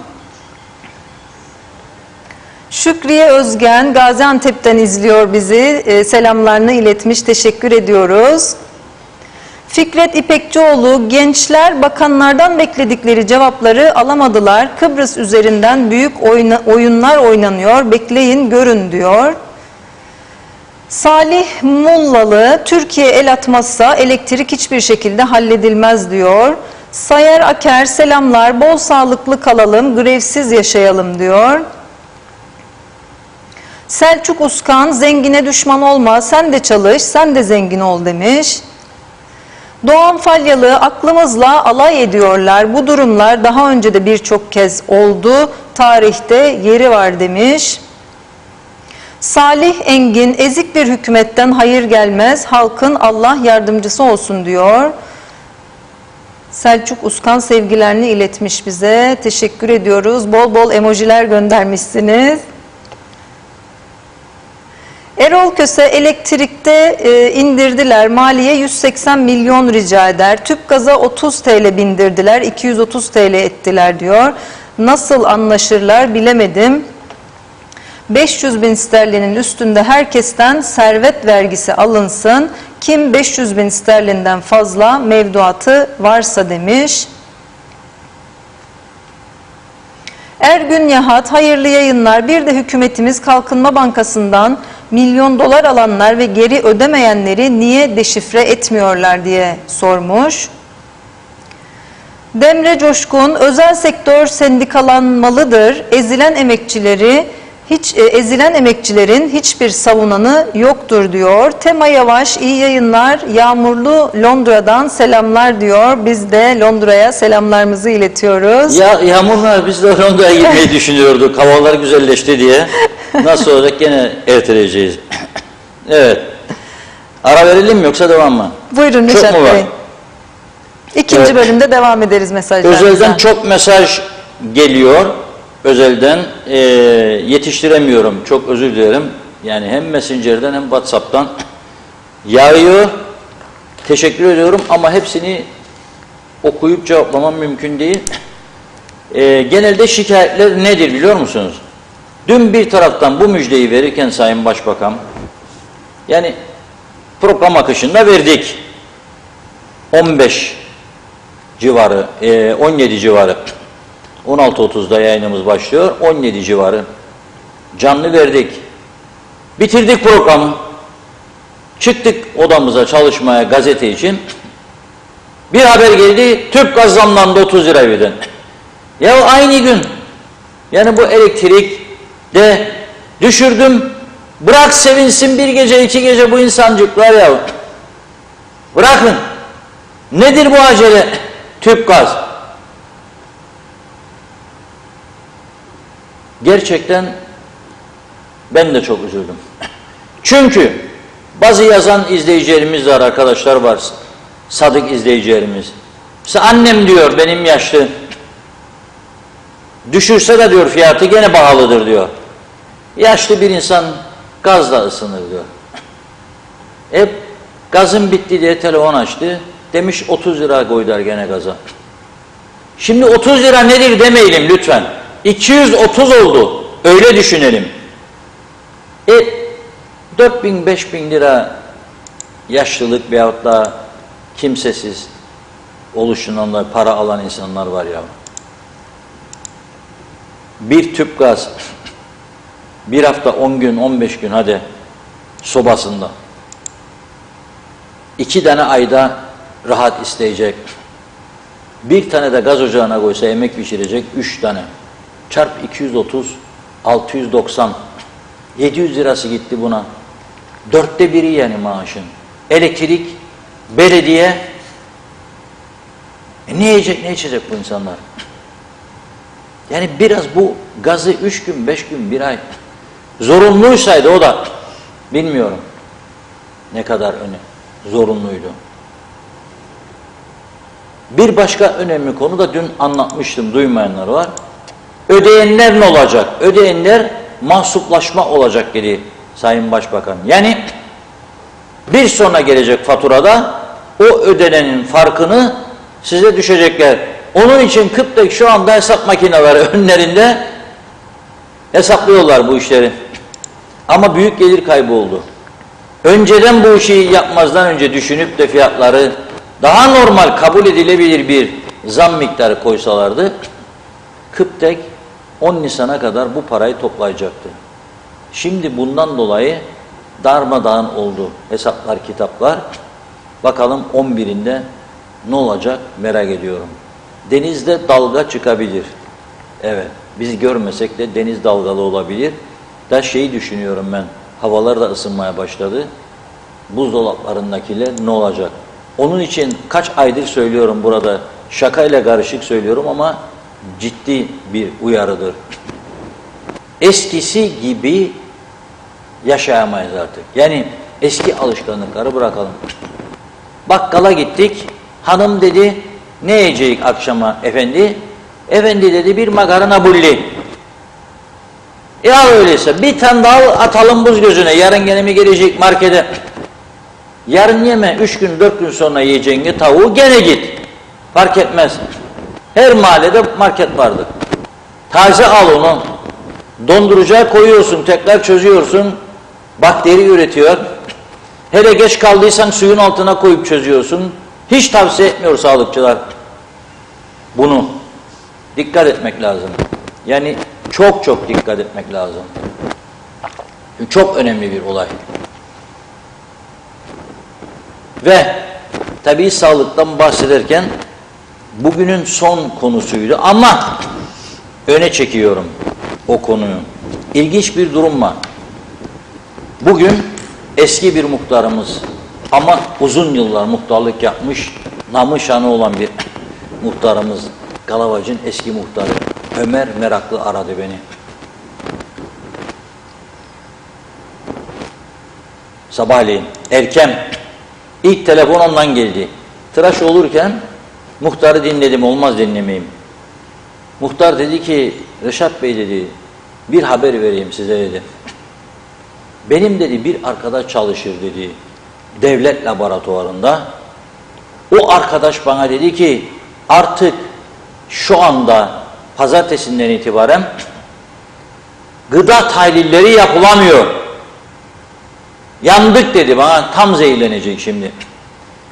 Şükriye Özgen Gaziantep'ten izliyor bizi. Selamlarını iletmiş. Teşekkür ediyoruz. Fikret İpekçioğlu, gençler bakanlardan bekledikleri cevapları alamadılar. Kıbrıs üzerinden büyük oyunlar oynanıyor. Bekleyin görün diyor. Salih Mullalı, Türkiye el atmazsa elektrik hiçbir şekilde halledilmez diyor. Sayer Aker, selamlar, bol sağlıklı kalalım, grevsiz yaşayalım diyor. Selçuk Uskan, zengine düşman olma, sen de çalış, sen de zengin ol demiş. Doğan Falyalı aklımızla alay ediyorlar. Bu durumlar daha önce de birçok kez oldu. Tarihte yeri var demiş. Salih Engin, ezik bir hükümetten hayır gelmez. Halkın Allah yardımcısı olsun diyor. Selçuk Uskan sevgilerini iletmiş bize. Teşekkür ediyoruz. Bol bol emojiler göndermişsiniz. Erol Köse, elektrikte indirdiler. Maliye 180 milyon rica eder. Tüpgaza 30 TL bindirdiler. 230 TL ettiler diyor. Nasıl anlaşırlar bilemedim. 500 bin sterlinin üstünde herkesten servet vergisi alınsın. Kim 500 bin sterlinden fazla mevduatı varsa demiş. Ergün Yahat, hayırlı yayınlar. Bir de hükümetimiz Kalkınma Bankası'ndan milyon dolar alanlar ve geri ödemeyenleri niye deşifre etmiyorlar diye sormuş. Demre Coşkun, özel sektör sendikalanmalıdır. Ezilen emekçilerin hiçbir savunanı yoktur diyor. Tema Yavaş, iyi yayınlar. Yağmurlu Londra'dan selamlar diyor. Biz de Londra'ya selamlarımızı iletiyoruz. Ya Yağmurlar, biz de Londra'ya gitmeyi düşünüyorduk. Havalar güzelleşti diye. Nasıl olacak, gene erteleyeceğiz. Evet. Ara verelim mi yoksa devam mı? Buyurun Çok Neşat mu var? Bey. İkinci bölümde devam ederiz mesajlarımıza. Özelden çok mesaj geliyor. Özelden yetiştiremiyorum. Çok özür dilerim. Yani hem Messenger'den hem WhatsApp'tan yağıyor. Teşekkür ediyorum ama hepsini okuyup cevaplamam mümkün değil. Genelde şikayetler nedir biliyor musunuz? Dün bir taraftan bu müjdeyi verirken Sayın Başbakan, yani program akışında verdik. 15 civarı, 17 civarı, 16.30'da yayınımız başlıyor, 17 civarı canlı verdik. Bitirdik programı. Çıktık odamıza çalışmaya, gazete için. Bir haber geldi, tüpgaz zamlandı 30 lira birden. Ya aynı gün, yani bu elektrik de düşürdüm, bırak sevinsin bir gece iki gece bu insancıklar ya. Bırakın. Nedir bu acele? Tüpgaz. Gerçekten ben de çok üzüldüm. Çünkü bazı yazan izleyicilerimiz var, arkadaşlar var, sadık izleyicilerimiz. Mesela annem diyor, benim yaşlı, düşürse de diyor fiyatı gene pahalıdır diyor. Yaşlı bir insan gazla ısınır diyor. Gazın bitti diye telefon açtı. Demiş 30 lira koydular gene gaza. Şimdi 30 lira nedir demeyelim lütfen. 230 oldu. Öyle düşünelim. 4.000-5.000 lira yaşlılık veyahut da kimsesiz oluşunanlar, para alan insanlar var ya. Bir tüp gaz bir hafta 10 gün 15 gün hadi sobasında 2 tane ayda rahat isteyecek. Bir tane de gaz ocağına koysa yemek pişirecek 3 tane. Çarp 230 690 700 lirası gitti buna. 1/4 yani maaşın. Elektrik, belediye ne yiyecek ne içecek bu insanlar? Yani biraz bu gazı 3 gün 5 gün 1 ay zorunluysaydı o da bilmiyorum ne kadar zorunluydu. Bir başka önemli konu da dün anlatmıştım, duymayanlar var. Ödeyenler ne olacak? Ödeyenler mahsuplaşma olacak dedi Sayın Başbakan. Yani bir sonra gelecek faturada o ödenenin farkını size düşecekler. Onun için Kıptek şu anda hesap makineleri önlerinde hesaplıyorlar bu işleri. Ama büyük gelir kaybı oldu. Önceden bu işi yapmazdan önce düşünüp de fiyatları daha normal kabul edilebilir bir zam miktarı koysalardı, Kıptek 10 Nisan'a kadar bu parayı toplayacaktı. Şimdi bundan dolayı darmadağın oldu hesaplar, kitaplar. Bakalım 11'inde ne olacak merak ediyorum. Denizde dalga çıkabilir. Evet, biz görmesek de deniz dalgalı olabilir. Da şeyi düşünüyorum ben, havalar da ısınmaya başladı. Buzdolaplarındakiler ne olacak? Onun için kaç aydır söylüyorum burada, şakayla karışık söylüyorum ama ciddi bir uyarıdır. Eskisi gibi yaşayamayız artık. Yani eski alışkanlıkları bırakalım. Bakkala gittik, hanım dedi, ne yiyecek akşama efendi? Efendi dedi, bir makarna bulli. Ya öyleyse bir tane daha atalım buz gözüne, yarın gene mi gelecek markete? Yarın yeme, 3 gün 4 gün sonra yiyeceğin tavuğu gene git. Fark etmez. Her mahallede market vardır. Taze al onu. Dondurucuya koyuyorsun, tekrar çözüyorsun. Bakteri üretiyor. Hele geç kaldıysan suyun altına koyup çözüyorsun. Hiç tavsiye etmiyor sağlıkçılar. Bunu dikkat etmek lazım. Yani çok çok dikkat etmek lazım. Çok önemli bir olay. Ve tabii sağlıktan bahsederken bugünün son konusuydu ama öne çekiyorum o konuyu. İlginç bir durum var. Bugün eski bir muhtarımız ama uzun yıllar muhtarlık yapmış, namı şanı olan bir muhtarımız, Galavacı'nın eski muhtarı Ömer Meraklı aradı beni. Sabahleyin erken ilk telefon ondan geldi. Tıraş olurken muhtarı dinledim, olmaz dinlemeyeyim. Muhtar dedi ki, Reşat Bey dedi, bir haber vereyim size dedi. Benim dedi bir arkadaş çalışır dedi devlet laboratuvarında. O arkadaş bana dedi ki artık şu anda pazartesinden itibaren gıda tahlilleri yapılamıyor. Yandık dedi, bana tam zehirlenecek şimdi.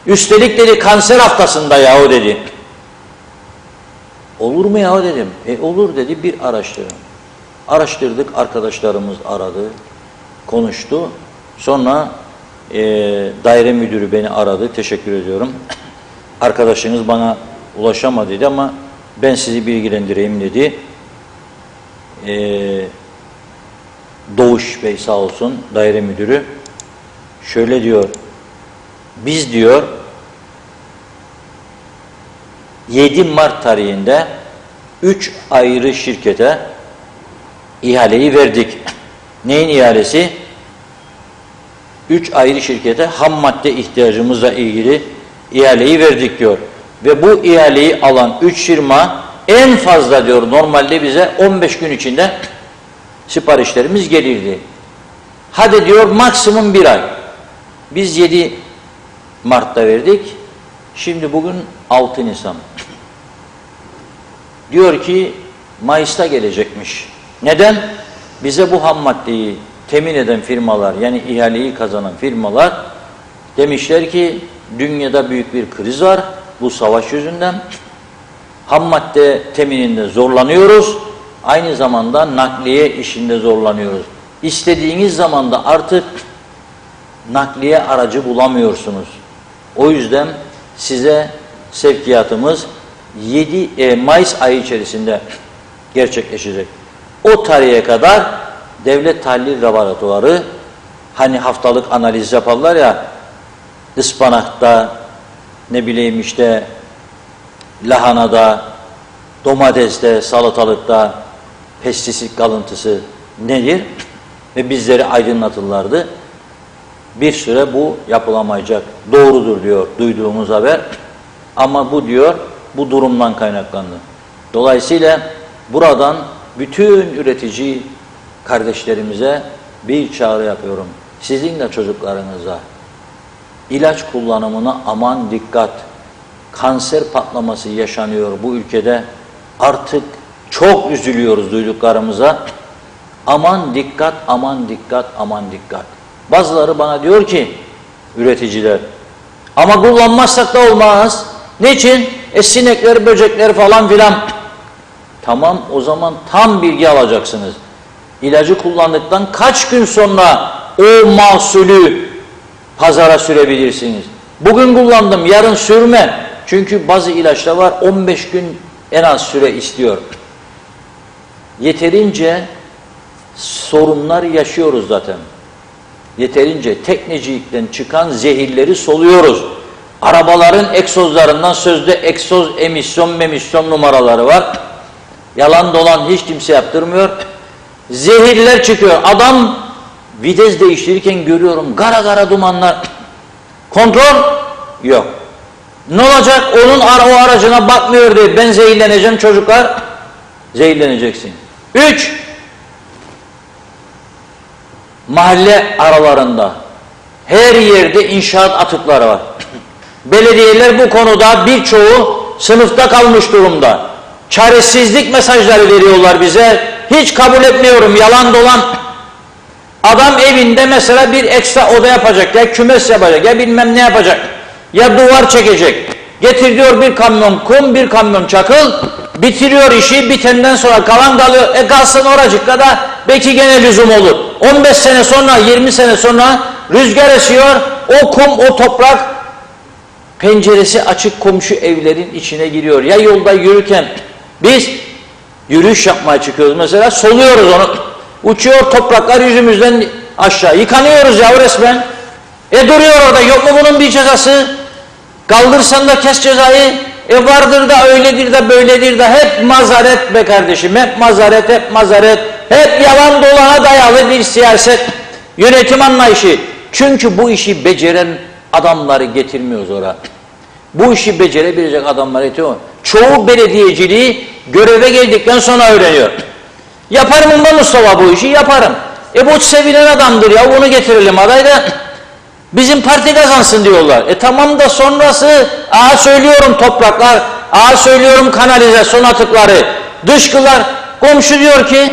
Üstelik dedi kanser haftasında yahu dedi. Olur mu yahu dedim. Olur dedi, bir araştırın. Araştırdık, arkadaşlarımız aradı, konuştu. Sonra daire müdürü beni aradı, teşekkür ediyorum. Arkadaşınız bana ulaşamadı dedi ama ben sizi bilgilendireyim dedi. Doğuş Bey sağ olsun, daire müdürü. Şöyle diyor, biz diyor 7 Mart tarihinde 3 ayrı şirkete ihaleyi verdik. Neyin ihalesi? 3 ayrı şirkete ham madde ihtiyacımızla ilgili ihaleyi verdik diyor. Ve bu ihaleyi alan 3 firma en fazla diyor normalde bize 15 gün içinde siparişlerimiz gelirdi. Hadi diyor maksimum 1 ay. Biz 7 Mart'ta verdik. Şimdi bugün 6 Nisan. Diyor ki Mayıs'ta gelecekmiş. Neden? Bize bu ham maddeyi temin eden firmalar, yani ihaleyi kazanan firmalar demişler ki dünyada büyük bir kriz var bu savaş yüzünden. Ham madde temininde zorlanıyoruz. Aynı zamanda nakliye işinde zorlanıyoruz. İstediğiniz zaman da artık nakliye aracı bulamıyorsunuz. O yüzden size sevkiyatımız 7 Mayıs ayı içerisinde gerçekleşecek. O tarihe kadar devlet tahlil laboratuvarı, hani haftalık analiz yaparlar ya, ıspanakta, ne bileyim işte lahanada, domateste, salatalıkta pestisit kalıntısı nedir? Ve bizleri aydınlatırlardı. Bir süre bu yapılamayacak. Doğrudur diyor duyduğumuz haber. Ama bu diyor bu durumdan kaynaklandı. Dolayısıyla buradan bütün üretici kardeşlerimize bir çağrı yapıyorum. Sizin de çocuklarınıza ilaç kullanımına aman dikkat. Kanser patlaması yaşanıyor bu ülkede. Artık çok üzülüyoruz duyduklarımıza. Aman dikkat, aman dikkat, aman dikkat. Bazıları bana diyor ki, üreticiler, ama kullanmazsak da olmaz. Niçin? Sinekler, böcekler falan filan. Tamam, o zaman tam bilgi alacaksınız. İlacı kullandıktan kaç gün sonra o mahsulü pazara sürebilirsiniz? Bugün kullandım, yarın sürme. Çünkü bazı ilaçlar var, 15 gün en az süre istiyor. Yeterince sorunlar yaşıyoruz zaten. Yeterince teknecilikten çıkan zehirleri soluyoruz. Arabaların egzozlarından sözde egzoz emisyon numaraları var. Yalan dolan hiç kimse yaptırmıyor. Zehirler çıkıyor. Adam vites değiştirirken görüyorum gara gara dumanlar. Kontrol yok. Ne olacak? Onun o aracına bakmıyor diye ben zehirleneceğim, çocuklar zehirleneceksin. 3. Mahalle aralarında her yerde inşaat atıkları var. Belediyeler bu konuda birçoğu sınıfta kalmış durumda. Çaresizlik mesajları veriyorlar bize. Hiç kabul etmiyorum, yalan dolan. Adam evinde mesela bir ekstra oda yapacak, ya kümes yapacak, ya bilmem ne yapacak, ya duvar çekecek. Getiriyor bir kamyon kum, bir kamyon çakıl, bitiriyor işi, bitenden sonra kalan kalıyor. Kalsın oracıkta da belki gene lüzum olur. 15 sene sonra, 20 sene sonra rüzgar esiyor, o kum, o toprak penceresi açık komşu evlerin içine giriyor. Ya yolda yürürken biz yürüyüş yapmaya çıkıyoruz mesela, soluyoruz onu. Uçuyor topraklar yüzümüzden aşağı. Yıkanıyoruz ya resmen. Duruyor orada. Yok mu bunun bir cezası? Kaldırsan da kes cezayı. Vardır da öyledir de böyledir de. Hep mazaret be kardeşim. Hep mazaret, hep mazaret. Hep yalan dolana dayalı bir siyaset. Yönetim anlayışı. Çünkü bu işi beceren adamları getirmiyoruz oraya. Bu işi becerebilecek adamları getiriyor. Çoğu belediyeciliği göreve geldikten sonra öğreniyor. Yaparım mı Mustafa bu işi? Yaparım. Bu sevilen adamdır ya, bunu getirelim adayda. Bizim parti kazansın diyorlar. Tamam da sonrası, söylüyorum topraklar, söylüyorum kanalizasyon atıkları, dışkılar. Komşu diyor ki,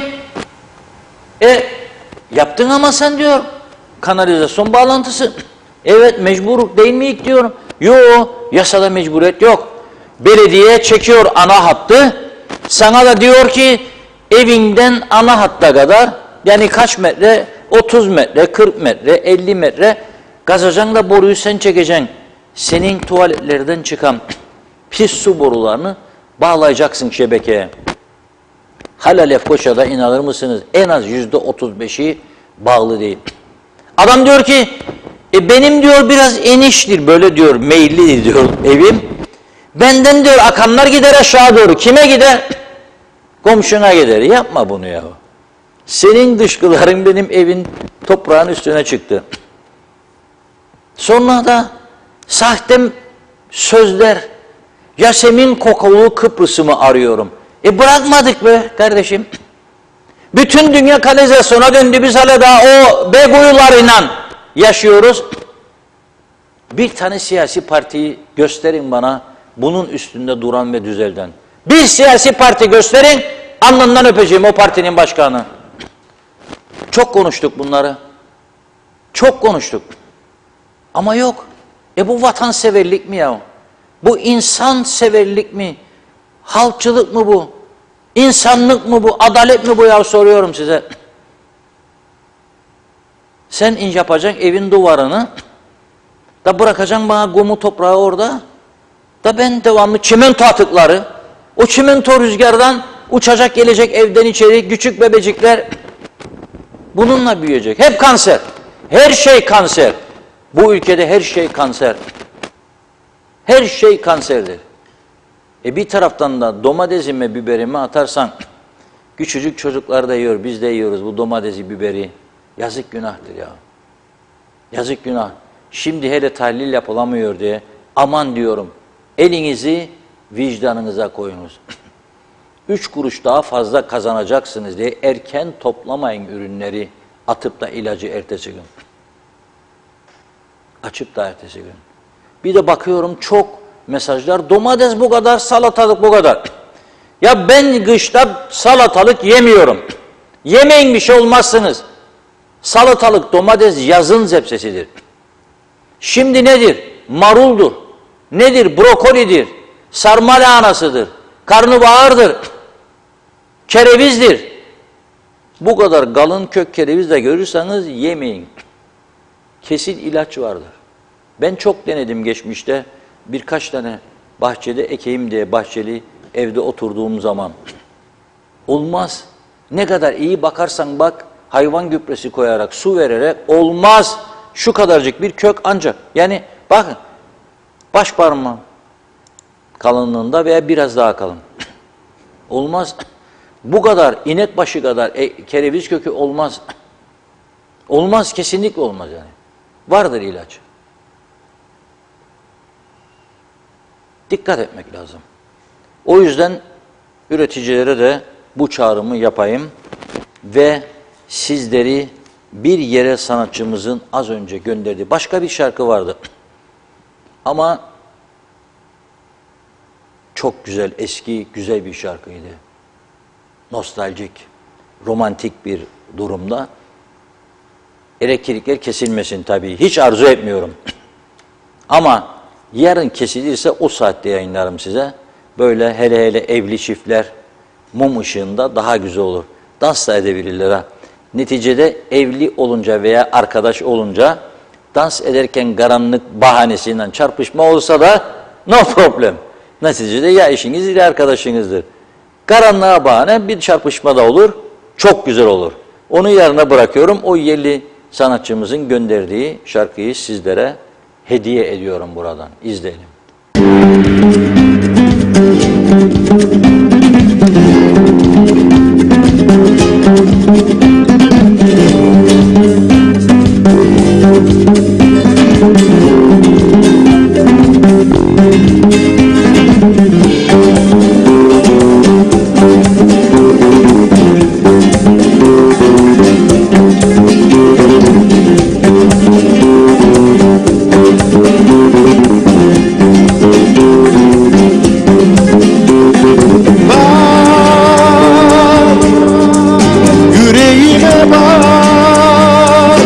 yaptın ama sen diyor, kanalizasyon bağlantısı. Evet mecburuk değil miyik diyorum. Yok, yasada mecburiyet yok. Belediye çekiyor ana hattı, sana da diyor ki, evinden ana hatta kadar, yani kaç metre, 30 metre, 40 metre, 50 metre, kazacaksın da boruyu sen çekeceksin. Senin tuvaletlerden çıkan pis su borularını bağlayacaksın şebekeye. Hala Lefkoşa'da inanır mısınız? En az %35'i bağlı değil. Adam diyor ki, benim diyor biraz eniştir, böyle diyor, meyillidir diyor evim. Benden diyor akanlar gider aşağı doğru. Kime gider? Komşuna gider. Yapma bunu ya. Senin dışkıların benim evin toprağın üstüne çıktı. Sonra da sahte sözler. Yasemin kokulu Kıbrıs'ımı arıyorum. Bırakmadık be kardeşim. Bütün dünya kanalizasyona döndü. Biz hala daha o beguyularıyla yaşıyoruz. Bir tane siyasi partiyi gösterin bana, bunun üstünde duran ve düzelden. Bir siyasi parti gösterin, alnından öpeceğim o partinin başkanı. Çok konuştuk bunları. Çok konuştuk. Ama yok. Bu vatanseverlik mi ya? Bu insanseverlik mi? Halkçılık mı bu? İnsanlık mı bu? Adalet mi bu ya, soruyorum size. Sen yapacaksın evin duvarını, da bırakacaksın bana kumu toprağı orada, da ben devamlı çimento atıkları, o çimento rüzgardan uçacak gelecek evden içeri, küçük bebecikler bununla büyüyecek. Hep kanser. Her şey kanser. Bu ülkede her şey kanser. Her şey kanserdir. Bir taraftan da domatesime, biberimi atarsan, küçücük çocuklar da yiyor, biz de yiyoruz bu domatesi, biberi. Yazık günahtır ya. Yazık günah. Şimdi hele tahlil yapılamıyor diye, aman diyorum, elinizi vicdanınıza koyunuz. 3 kuruş daha fazla kazanacaksınız diye erken toplamayın ürünleri, atıp da ilacı ertesi gün. Açıp da ertesi gün. Bir de bakıyorum çok mesajlar, domates bu kadar, salatalık bu kadar. Ya ben kışta salatalık yemiyorum. Yemeyin, bir şey olmazsınız. Salatalık, domates yazın zepsesidir. Şimdi nedir? Maruldur. Nedir? Brokolidir. Sarma lahanasıdır. Karnabahardır. Kerevizdir. Bu kadar kalın kök kereviz de görürseniz yemeyin. Kesin ilaç vardır. Ben çok denedim geçmişte. Birkaç tane bahçede ekeyim diye bahçeli evde oturduğum zaman. Olmaz. Ne kadar iyi bakarsan bak, hayvan gübresi koyarak, su vererek olmaz. Şu kadarcık bir kök ancak. Yani bakın, Baş parmağım kalınlığında veya biraz daha kalın. Olmaz. Bu kadar, inek başı kadar kereviz kökü olmaz. Olmaz, kesinlikle olmaz yani. Vardır ilaç. Dikkat etmek lazım. O yüzden üreticilere de bu çağrımı yapayım ve sizleri bir yere sanatçımızın az önce gönderdiği başka bir şarkı vardı. Ama çok güzel, eski, güzel bir şarkıydı. Nostaljik, romantik bir durumda. Elektrikler kesilmesin tabii. Hiç arzu etmiyorum. Ama yarın kesilirse o saatte yayınlarım size. Böyle hele hele evli çiftler mum ışığında daha güzel olur. Dans da edebilirler ha. Neticede evli olunca veya arkadaş olunca dans ederken karanlık bahanesiyle çarpışma olsa da no problem. Neticede ya eşiniz ya arkadaşınızdır. Karanlığa bahane bir çarpışma da olur. Çok güzel olur. Onu yarına bırakıyorum. O yerli sanatçımızın gönderdiği şarkıyı sizlere hediye ediyorum buradan. İzleyelim. Yüreğime bak,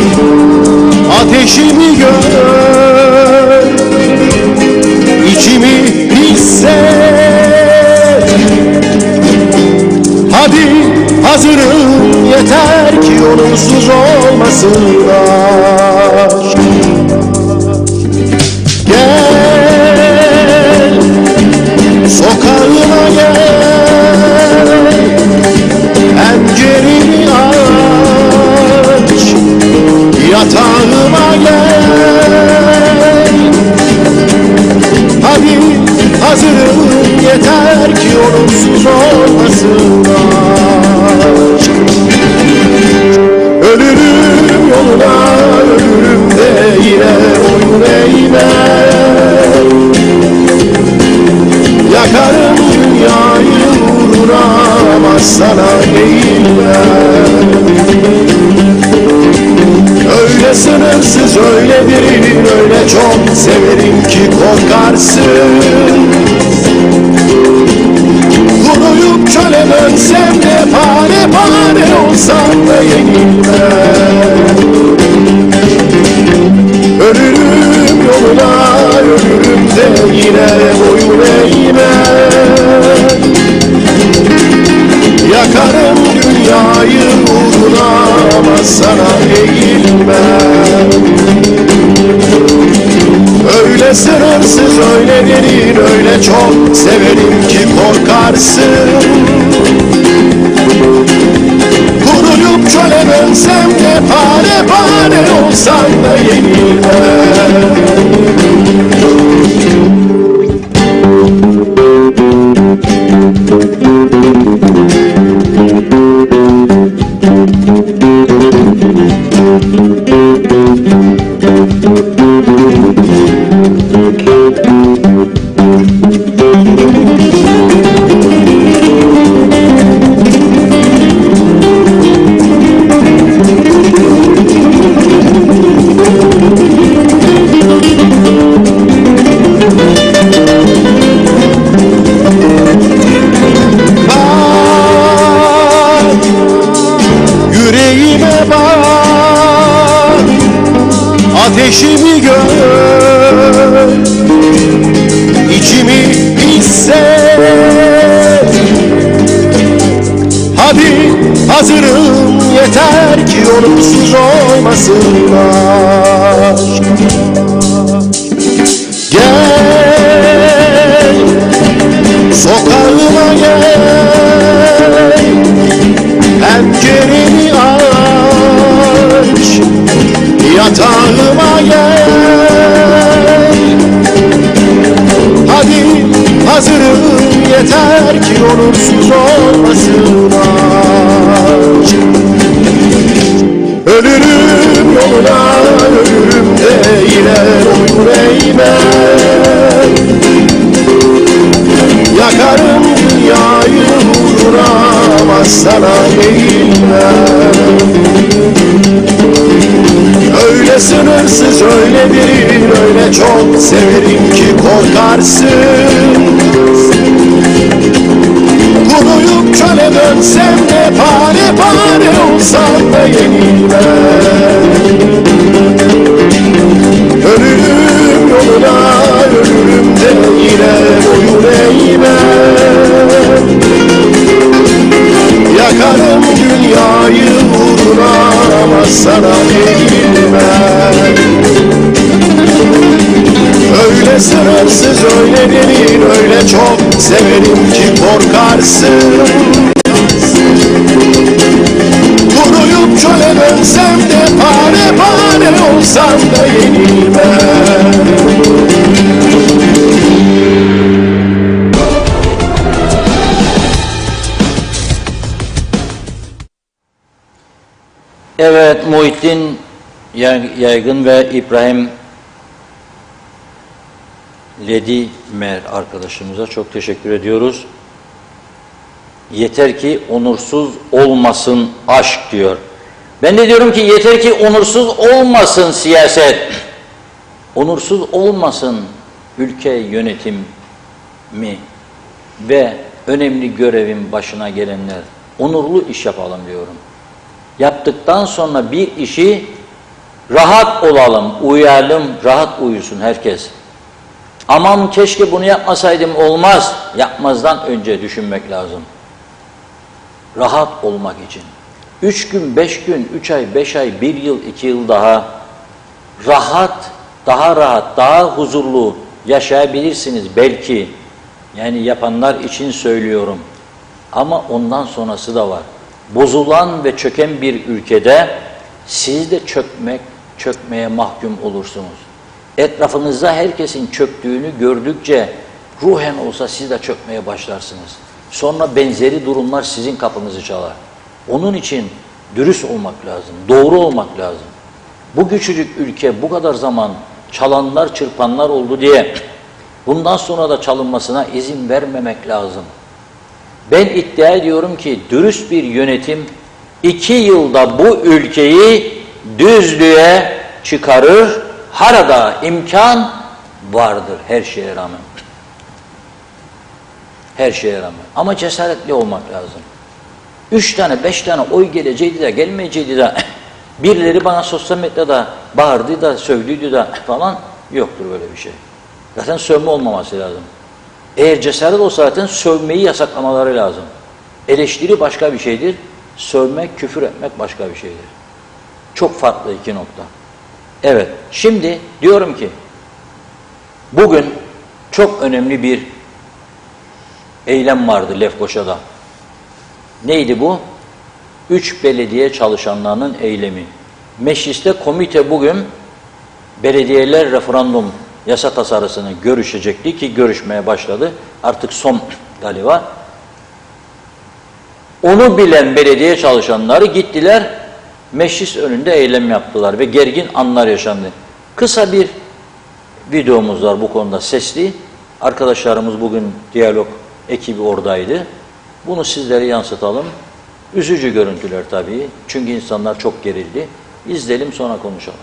ateşimi gör, içimi hisset. Hadi hazırım, yeter ki onsuz olmasın aşk. Gel, sokağıma gel, pencereni aç, yatağıma gel. Hadi hazırım, yeter ki onsuz olmasın aşk. Ölürüm yoluna, ölürüm de yine boyun eğme. Yakarım dünyayı uğruna ama sana eğilme. Öyle sınırsız, öyle derin, öyle çok severim ki korkarsın. Kuruyup çöle dönsem de pare pare olsam da yenilme. Ölürüm yoluna, ölürüm de yine boyun eğme. Yakarım dünyayı uğruna ama sana eğilme. Öyle sınırsız, öyle derin, öyle çok severim ki korkarsın. Kuruyup çöle dönsem de pare pare olsam da yenilme. Yüreğime bak, ateşimi gör, içimi hisset. Hadi hazırım, yeter ki onsuz olmasın aşk. Gel, sokağıma gel, pencereni aç, yatağıma gel. onursuz olmasın aşk. Ölürüm yoluna, ölürüm de yine boyun eğmem. Yakarım dünyayı uğruna ama sana eğilmem. Öyle sınırsız, öyle derin, öyle çok severim ki korkarsın. Kuruyup köle dönsem de pare pare olsam da yenilmem. Ölürüm yoluna, ölürüm de yine boyun eğmem. Yakarım dünyayı uğruna ama sana eğilmem. Öyle sınırsız, öyle derin, öyle çok severim ki korkarsın. Kuruyup çöle dönsem de pare pare olsam da yenilmem. Evet, Muhittin Yaygın ve İbrahim Ledimer arkadaşımıza çok teşekkür ediyoruz. Yeter ki onursuz olmasın aşk diyor. Ben de diyorum ki yeter ki onursuz olmasın siyaset. Onursuz olmasın ülke yönetimi ve önemli görevin başına gelenler. Onurlu iş yapalım diyorum. Yaptıktan sonra bir işi rahat olalım, uyuyalım, rahat uyusun herkes. Aman keşke bunu yapmasaydım olmaz. Yapmazdan önce düşünmek lazım. Rahat olmak için. 3 gün, 5 gün, 3 ay, 5 ay, 1 yıl, 2 yıl daha rahat, daha huzurlu yaşayabilirsiniz belki. Yani yapanlar için söylüyorum. Ama ondan sonrası da var. Bozulan ve çöken bir ülkede siz de çökmeye mahkum olursunuz. Etrafınızda herkesin çöktüğünü gördükçe ruhen olsa siz de çökmeye başlarsınız. Sonra benzeri durumlar sizin kapınızı çalar. Onun için dürüst olmak lazım, doğru olmak lazım. Bu küçücük ülke bu kadar zaman çalanlar, çırpanlar oldu diye bundan sonra da çalınmasına izin vermemek lazım. Ben iddia ediyorum ki dürüst bir yönetim 2 yılda bu ülkeyi düzlüğe çıkarır. Harada imkan vardır her şeye rağmen. Her şeye rağmen. Ama cesaretli olmak lazım. 3 tane, 5 tane oy geleceğiydi de gelmeyeceğiydi de birileri bana sosyal medyada bağırdı da sövdüydü de falan yoktur böyle bir şey. Zaten sövme olmaması lazım. Eğer cesaret olsa zaten sövmeyi yasaklamaları lazım. Eleştiri başka bir şeydir. Sövmek, küfür etmek başka bir şeydir. Çok farklı iki nokta. Evet, şimdi diyorum ki bugün çok önemli bir eylem vardı Lefkoşa'da. Neydi bu? 3 belediye çalışanlarının eylemi. Mecliste komite bugün belediyeler referandum yasa tasarısını görüşecekti ki görüşmeye başladı. Artık son galiba. Onu bilen belediye çalışanları gittiler, meclis önünde eylem yaptılar ve gergin anlar yaşandı. Kısa bir videomuz var bu konuda sesli. Arkadaşlarımız bugün diyalog ekibi oradaydı. Bunu sizlere yansıtalım. Üzücü görüntüler tabii. Çünkü insanlar çok gerildi. İzleyelim sonra konuşalım.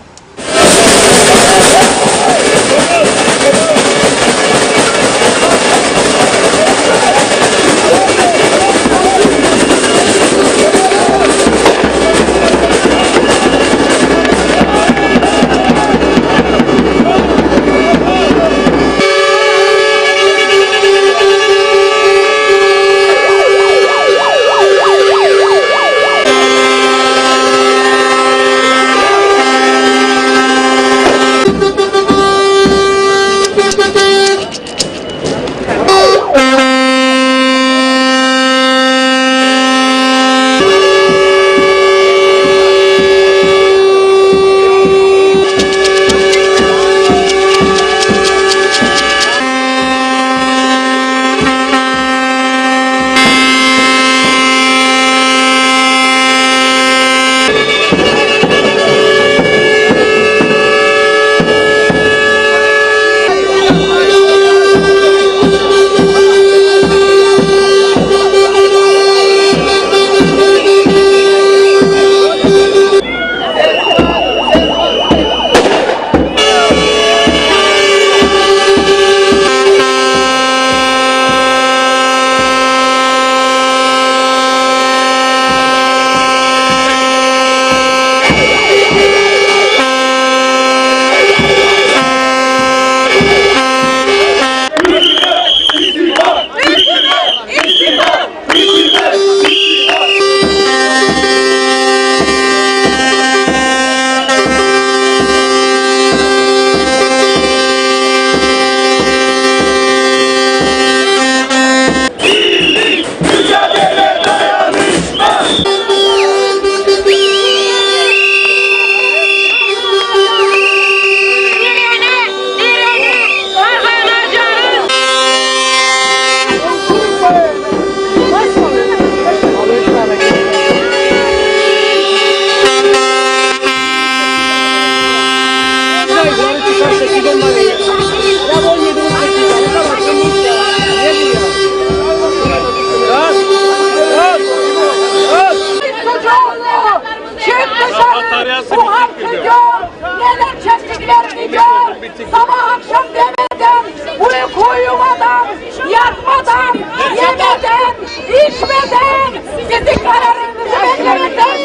değişmeden bizim kararımızı beklemeden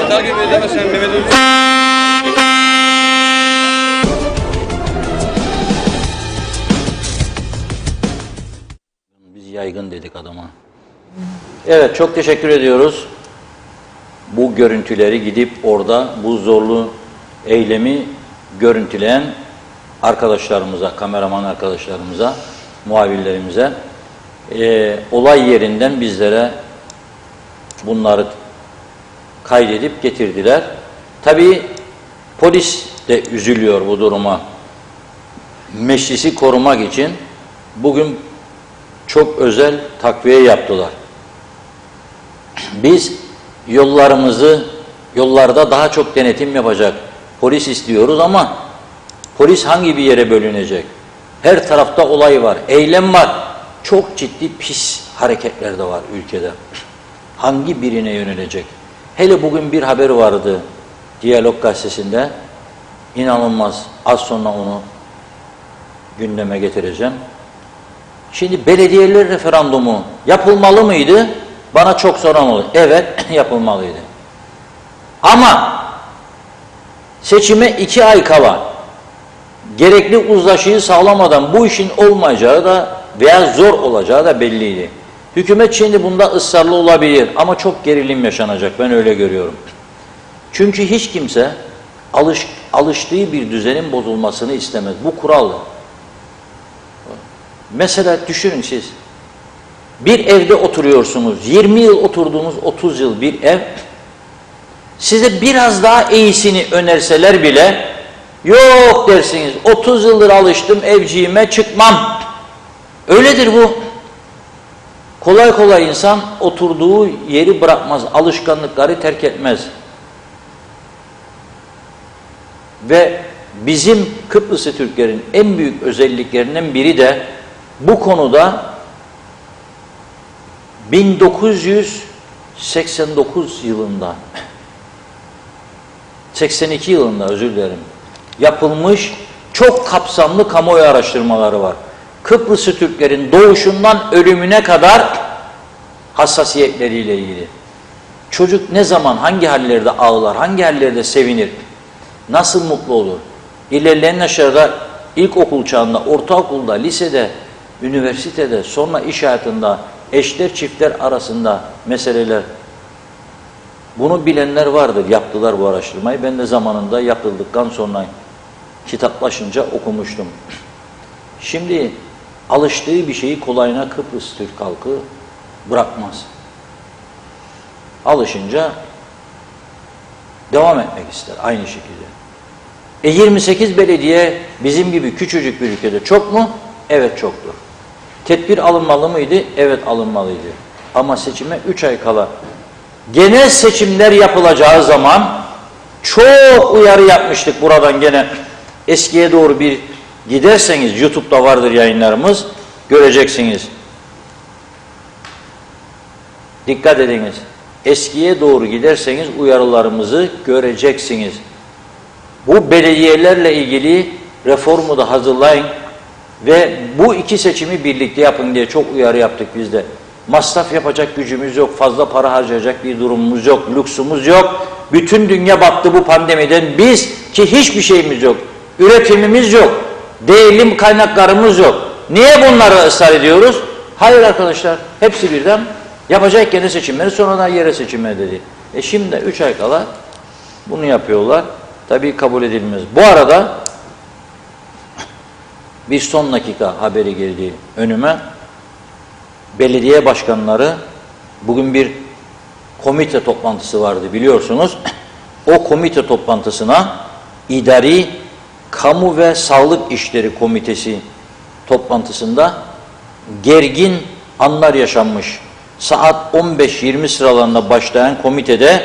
Takip edemezsen Mehmet Özgür. Biz yaygın dedik adama. Evet, çok teşekkür ediyoruz. Bu görüntüleri gidip orada bu zorlu eylemi görüntüleyen arkadaşlarımıza, kameraman arkadaşlarımıza, muhabirlerimize, olay yerinden bizlere bunları kaydedip getirdiler. Tabii polis de üzülüyor bu duruma. Meclisi korumak için bugün çok özel takviye yaptılar. Biz yollarda daha çok denetim yapacak polis istiyoruz ama polis hangi bir yere bölünecek? Her tarafta olay var, eylem var. Çok ciddi pis hareketler de var ülkede. Hangi birine yönelecek? Hele bugün bir haber vardı Diyalog Gazetesi'nde. İnanılmaz. Az sonra onu gündeme getireceğim. Şimdi belediyeler referandumu yapılmalı mıydı? Bana çok soran oldu. Evet, yapılmalıydı. Ama seçime 2 ay kala gerekli uzlaşıyı sağlamadan bu işin olmayacağı da veya zor olacağı da belliydi. Hükümet şimdi bunda ısrarlı olabilir ama çok gerilim yaşanacak, ben öyle görüyorum. Çünkü hiç kimse alıştığı bir düzenin bozulmasını istemez. Bu kural. Mesela düşünün siz, bir evde oturuyorsunuz, 20 yıl oturduğunuz 30 yıl bir ev, size biraz daha iyisini önerseler bile, yok dersiniz, 30 yıldır alıştım evciğime çıkmam. Öyledir bu. Kolay kolay insan oturduğu yeri bırakmaz, alışkanlıkları terk etmez. Ve bizim Kıbrıslı Türklerin en büyük özelliklerinden biri de bu konuda 1989 yılında 82 yılında özür dilerim yapılmış çok kapsamlı kamuoyu araştırmaları var. Kıbrıslı Türklerin doğuşundan ölümüne kadar hassasiyetleriyle ilgili. Çocuk ne zaman hangi hallerde ağlar, hangi hallerde sevinir, nasıl mutlu olur? İlerleyen yaşlarda ilkokul çağında, ortaokulda, lisede, üniversitede, sonra iş hayatında, eşler çiftler arasında meseleler. Bunu bilenler vardır, yaptılar bu araştırmayı. Ben de zamanında yapıldıktan sonra kitaplaşınca okumuştum. Şimdi alıştığı bir şeyi kolayına Kıbrıs Türk halkı bırakmaz. Alışınca devam etmek ister aynı şekilde. 28 belediye bizim gibi küçücük bir ülkede çok mu? Evet çoktur. Tedbir alınmalı mıydı? Evet alınmalıydı. Ama seçime 3 ay kala genel seçimler yapılacağı zaman çok uyarı yapmıştık buradan gene eskiye doğru bir giderseniz YouTube'da vardır yayınlarımız göreceksiniz. Dikkat ediniz. Eskiye doğru giderseniz uyarılarımızı göreceksiniz. Bu belediyelerle ilgili reformu da hazırlayın ve bu 2 seçimi birlikte yapın diye çok uyarı yaptık biz de. Masraf yapacak gücümüz yok, fazla para harcayacak bir durumumuz yok, lüksümüz yok. Bütün dünya battı bu pandemiden, biz ki hiçbir şeyimiz yok, üretimimiz yok, değerli kaynaklarımız yok. Niye bunları ısrar ediyoruz? Hayır arkadaşlar, hepsi birden yapacak gene seçimleri sonradan yere seçimleri dedi. Şimdi 3 ay kala bunu yapıyorlar. Tabii kabul edilmez. Bu arada bir son dakika haberi geldi önüme. Belediye başkanları bugün bir komite toplantısı vardı biliyorsunuz. O komite toplantısına İdari Kamu ve Sağlık İşleri Komitesi toplantısında gergin anlar yaşanmış. Saat 15-20 sıralarında başlayan komitede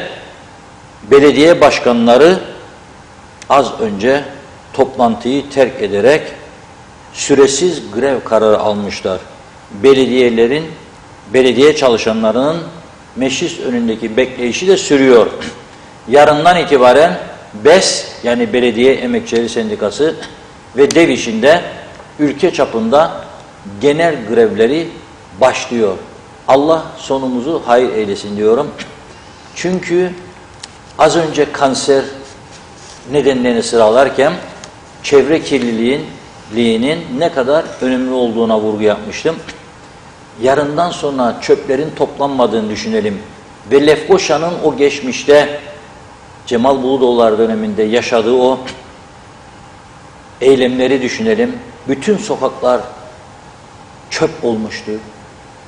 belediye başkanları az önce toplantıyı terk ederek süresiz grev kararı almışlar. Belediye çalışanlarının meclis önündeki bekleyişi de sürüyor. Yarından itibaren BES yani Belediye Emekçileri Sendikası ve DEV işinde ülke çapında genel grevleri başlıyor. Allah sonumuzu hayır eylesin diyorum. Çünkü az önce kanser nedenlerini sıralarken çevre kirliliğinin ne kadar önemli olduğuna vurgu yapmıştım. Yarından sonra çöplerin toplanmadığını düşünelim ve Lefkoşa'nın o geçmişte Cemal Buludoğullar döneminde yaşadığı o eylemleri düşünelim. Bütün sokaklar çöp olmuştu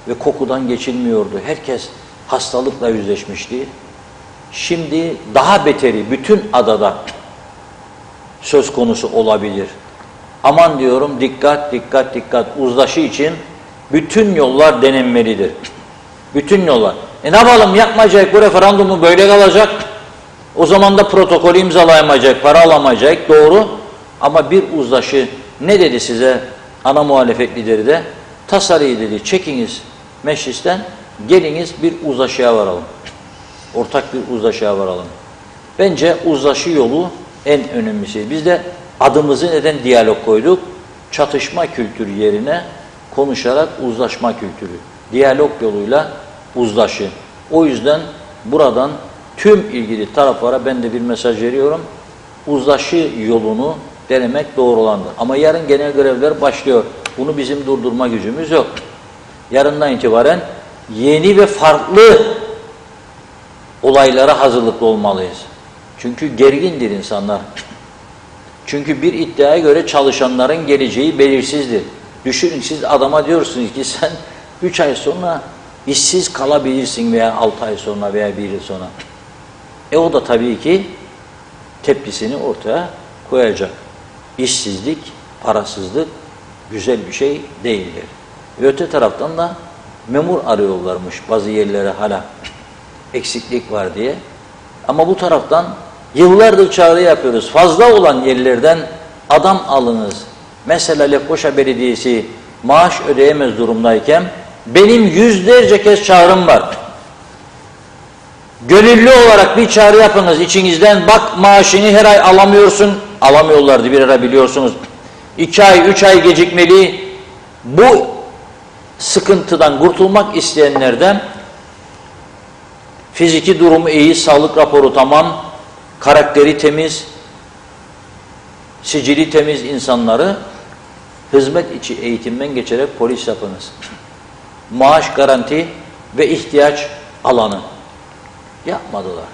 ve kokudan geçilmiyordu. Herkes hastalıkla yüzleşmişti. Şimdi daha beteri bütün adada söz konusu olabilir. Aman diyorum, dikkat, dikkat, dikkat. Uzlaşı için bütün yollar denenmelidir. Bütün yollar. Ne yapalım, yapmayacak, bu referandumu böyle kalacak. O zaman da protokolü imzalayamayacak, para alamayacak, doğru. Ama bir uzlaşı ne dedi size ana muhalefet lideri de? Tasarıyı dedi, çekiniz meclisten, geliniz bir uzlaşıya varalım. Ortak bir uzlaşıya varalım. Bence uzlaşı yolu en önemlisi. Biz de adımızı neden diyalog koyduk? Çatışma kültürü yerine konuşarak uzlaşma kültürü. Diyalog yoluyla uzlaşı. O yüzden buradan tüm ilgili taraflara ben de bir mesaj veriyorum. Uzlaşı yolunu denemek doğru olandır. Ama yarın genel grevler başlıyor. Bunu bizim durdurma gücümüz yok. Yarından itibaren yeni ve farklı olaylara hazırlıklı olmalıyız. Çünkü gergindir insanlar. Çünkü bir iddiaya göre çalışanların geleceği belirsizdir. Düşünün, siz adama diyorsunuz ki sen 3 ay sonra işsiz kalabilirsin veya 6 ay sonra veya 1 yıl sonra. O da tabii ki tepkisini ortaya koyacak. İşsizlik, parasızlık güzel bir şey değildir. Ve öte taraftan da memur arıyorlarmış bazı yerlere hala eksiklik var diye. Ama bu taraftan yıllardır çağrı yapıyoruz. Fazla olan yerlerden adam alınız. Mesela Lefkoşa Belediyesi maaş ödeyemez durumdayken benim yüzlerce kez çağrım var. Gönüllü olarak bir çağrı yapınız içinizden. Bak, maaşını her ay alamıyorsun. Alamıyorlardı bir ara, biliyorsunuz. 2 ay, 3 ay gecikmeli. Bu sıkıntıdan kurtulmak isteyenlerden fiziki durumu iyi, sağlık raporu tamam, karakteri temiz, sicili temiz insanları hizmet içi eğitimden geçerek polis yapınız. Maaş garanti ve ihtiyaç alanı. Yapmadılar.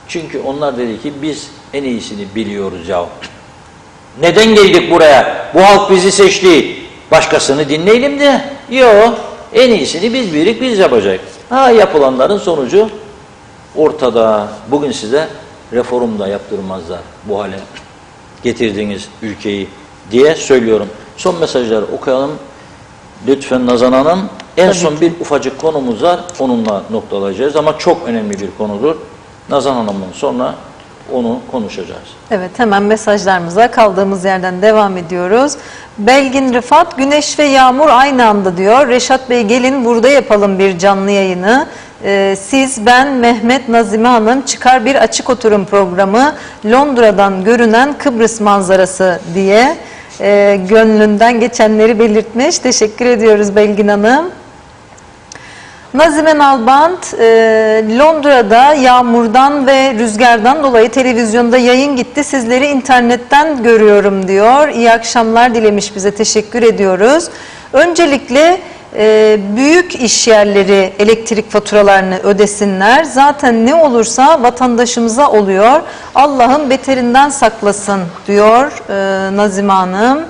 Çünkü onlar dedi ki biz en iyisini biliyoruz yahu. Neden geldik buraya? Bu halk bizi seçti. Başkasını dinleyelim de. Yok. En iyisini biz bilik, biz yapacak. Yapılanların sonucu ortada. Bugün size reform da yaptırmazlar. Bu hale getirdiniz ülkeyi diye söylüyorum. Son mesajları okuyalım. Lütfen Nazan Hanım. En son bir ufacık konumuz var. Onunla noktalayacağız ama çok önemli bir konudur. Nazan Hanım'ın sonra onu konuşacağız. Evet, hemen mesajlarımıza kaldığımız yerden devam ediyoruz. Belgin Rıfat, güneş ve yağmur aynı anda diyor. Reşat Bey, gelin burada yapalım bir canlı yayını. Siz, ben, Mehmet, Nazime Hanım çıkar bir açık oturum programı, Londra'dan görünen Kıbrıs manzarası diye gönlünden geçenleri belirtmiş. Teşekkür ediyoruz Belgin Hanım. Nazime Nalbant, Londra'da yağmurdan ve rüzgardan dolayı televizyonda yayın gitti. Sizleri internetten görüyorum diyor. İyi akşamlar dilemiş bize. Teşekkür ediyoruz. Öncelikle büyük iş yerleri elektrik faturalarını ödesinler. Zaten ne olursa vatandaşımıza oluyor. Allah'ın beterinden saklasın diyor Nazime Hanım.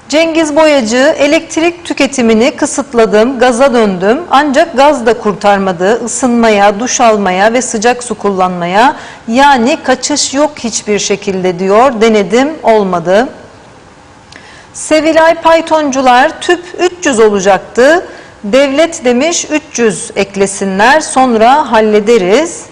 Cengiz Boyacı, elektrik tüketimini kısıtladım, gaza döndüm. Ancak gaz da kurtarmadı. Isınmaya, duş almaya ve sıcak su kullanmaya. Yani kaçış yok hiçbir şekilde diyor. Denedim, olmadı. Sevilay Paytoncular, tüp 300 olacaktı. Devlet demiş 300 eklesinler, sonra hallederiz.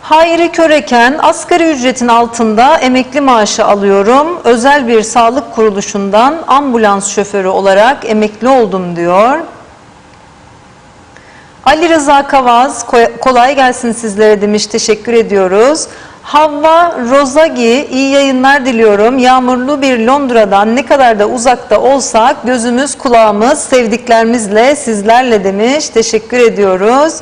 Hayri Köreken, asgari ücretin altında emekli maaşı alıyorum. Özel bir sağlık kuruluşundan ambulans şoförü olarak emekli oldum diyor. Ali Rıza Kavaz, kolay gelsin sizlere demiş, teşekkür ediyoruz. Havva Rozagi, iyi yayınlar diliyorum. Yağmurlu bir Londra'dan ne kadar da uzakta olsak gözümüz kulağımız sevdiklerimizle sizlerle demiş, teşekkür ediyoruz.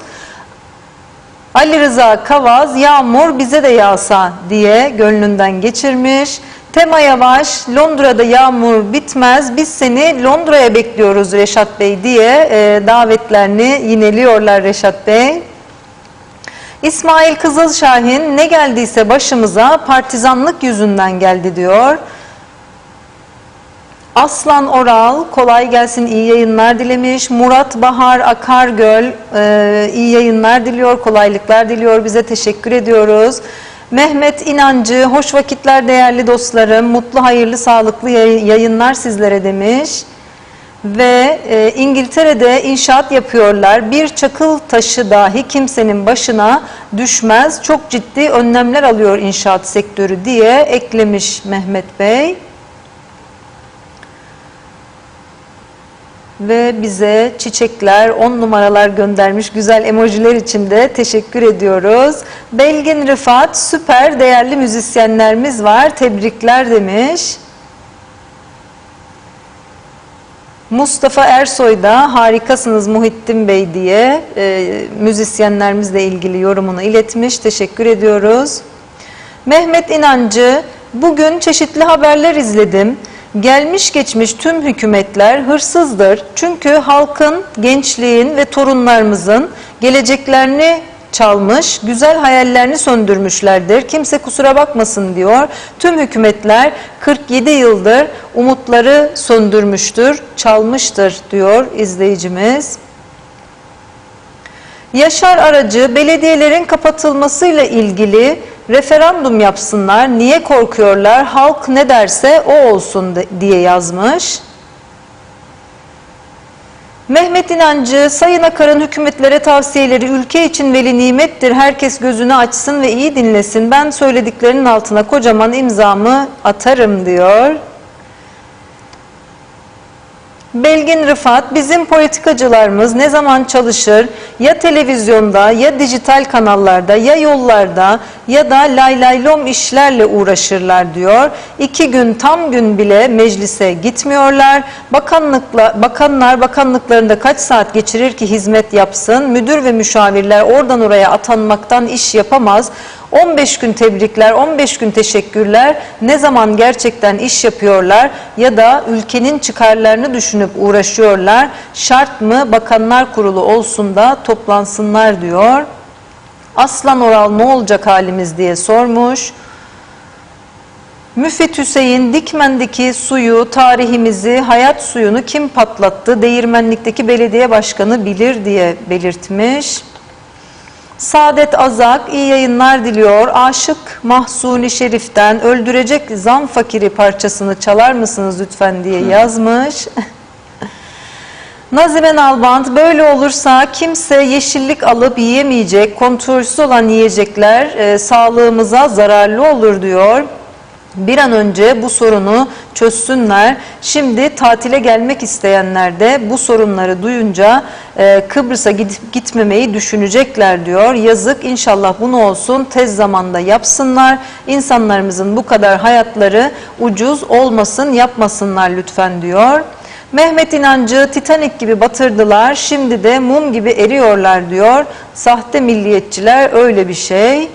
Ali Rıza Kavaz, yağmur bize de yağsa diye gönlünden geçirmiş. Tema Yavaş, Londra'da yağmur bitmez, biz seni Londra'ya bekliyoruz Reşat Bey diye davetlerini yineliyorlar Reşat Bey. İsmail Kızılşahin, ne geldiyse başımıza partizanlık yüzünden geldi diyor. Aslan Oral, kolay gelsin, iyi yayınlar dilemiş. Murat Bahar Akargöl, iyi yayınlar diliyor, kolaylıklar diliyor, bize teşekkür ediyoruz. Mehmet İnancı, hoş vakitler değerli dostlarım, mutlu, hayırlı, sağlıklı yayınlar sizlere demiş. Ve İngiltere'de inşaat yapıyorlar, bir çakıl taşı dahi kimsenin başına düşmez, çok ciddi önlemler alıyor inşaat sektörü diye eklemiş Mehmet Bey. Ve bize çiçekler, 10 numaralar göndermiş, güzel emojiler için de teşekkür ediyoruz. Belgin Rıfat, süper değerli müzisyenlerimiz var, tebrikler demiş. Mustafa Ersoy da harikasınız Muhittin Bey diye müzisyenlerimizle ilgili yorumunu iletmiş, teşekkür ediyoruz. Mehmet İnancı, bugün çeşitli haberler izledim. Gelmiş geçmiş tüm hükümetler hırsızdır. Çünkü halkın, gençliğin ve torunlarımızın geleceklerini çalmış, güzel hayallerini söndürmüşlerdir. Kimse kusura bakmasın diyor. Tüm hükümetler 47 yıldır umutları söndürmüştür, çalmıştır diyor izleyicimiz. Yaşar Aracı, belediyelerin kapatılmasıyla ilgili referandum yapsınlar, niye korkuyorlar, halk ne derse o olsun diye yazmış. Mehmet İnancı, Sayın Akar'ın hükümetlere tavsiyeleri ülke için veli nimettir, herkes gözünü açsın ve iyi dinlesin, ben söylediklerinin altına kocaman imzamı atarım diyor. Belgin Rıfat, bizim politikacılarımız ne zaman çalışır, ya televizyonda, ya dijital kanallarda, ya yollarda, ya da laylaylom işlerle uğraşırlar diyor. 2 gün, tam gün bile meclise gitmiyorlar. Bakanlar bakanlıklarında kaç saat geçirir ki hizmet yapsın? Müdür ve müşavirler oradan oraya atanmaktan iş yapamaz. 15 gün tebrikler, 15 gün teşekkürler. Ne zaman gerçekten iş yapıyorlar ya da ülkenin çıkarlarını düşünüp uğraşıyorlar? Şart mı Bakanlar Kurulu olsun da toplansınlar diyor. Aslan Oral, ne olacak halimiz diye sormuş. Müfit Hüseyin, Dikmen'deki suyu, tarihimizi, hayat suyunu kim patlattı? Değirmenlik'teki belediye başkanı bilir diye belirtmiş. Saadet Azak, iyi yayınlar diliyor. Aşık Mahsuni Şerif'ten öldürecek zam fakiri parçasını çalar mısınız lütfen diye yazmış. Nazime Nalbant, böyle olursa kimse yeşillik alıp yiyemeyecek, kontrolsüz olan yiyecekler sağlığımıza zararlı olur diyor. Bir an önce bu sorunu çözsünler. Şimdi tatile gelmek isteyenler de bu sorunları duyunca Kıbrıs'a gitmemeyi düşünecekler diyor. Yazık, inşallah bunu olsun tez zamanda yapsınlar. İnsanlarımızın bu kadar hayatları ucuz olmasın, yapmasınlar lütfen diyor. Mehmet İnancı, Titanik gibi batırdılar, şimdi de mum gibi eriyorlar diyor. Sahte milliyetçiler öyle bir şey.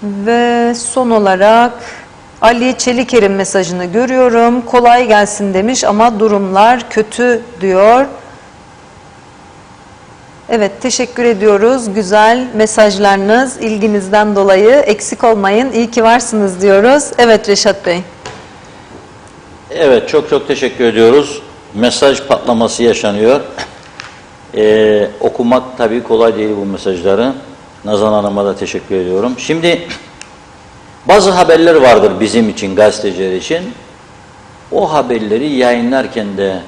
Ve son olarak Ali Çeliker'in mesajını görüyorum. Kolay gelsin demiş ama durumlar kötü diyor. Evet, teşekkür ediyoruz. Güzel mesajlarınız, ilginizden dolayı eksik olmayın. İyi ki varsınız diyoruz. Evet Reşat Bey. Evet, çok çok teşekkür ediyoruz. Mesaj patlaması yaşanıyor. Okumak tabii kolay değil bu mesajları. Nazan Hanım'a da teşekkür ediyorum. Şimdi bazı haberler vardır bizim için, gazeteciler için. O haberleri yayınlarken de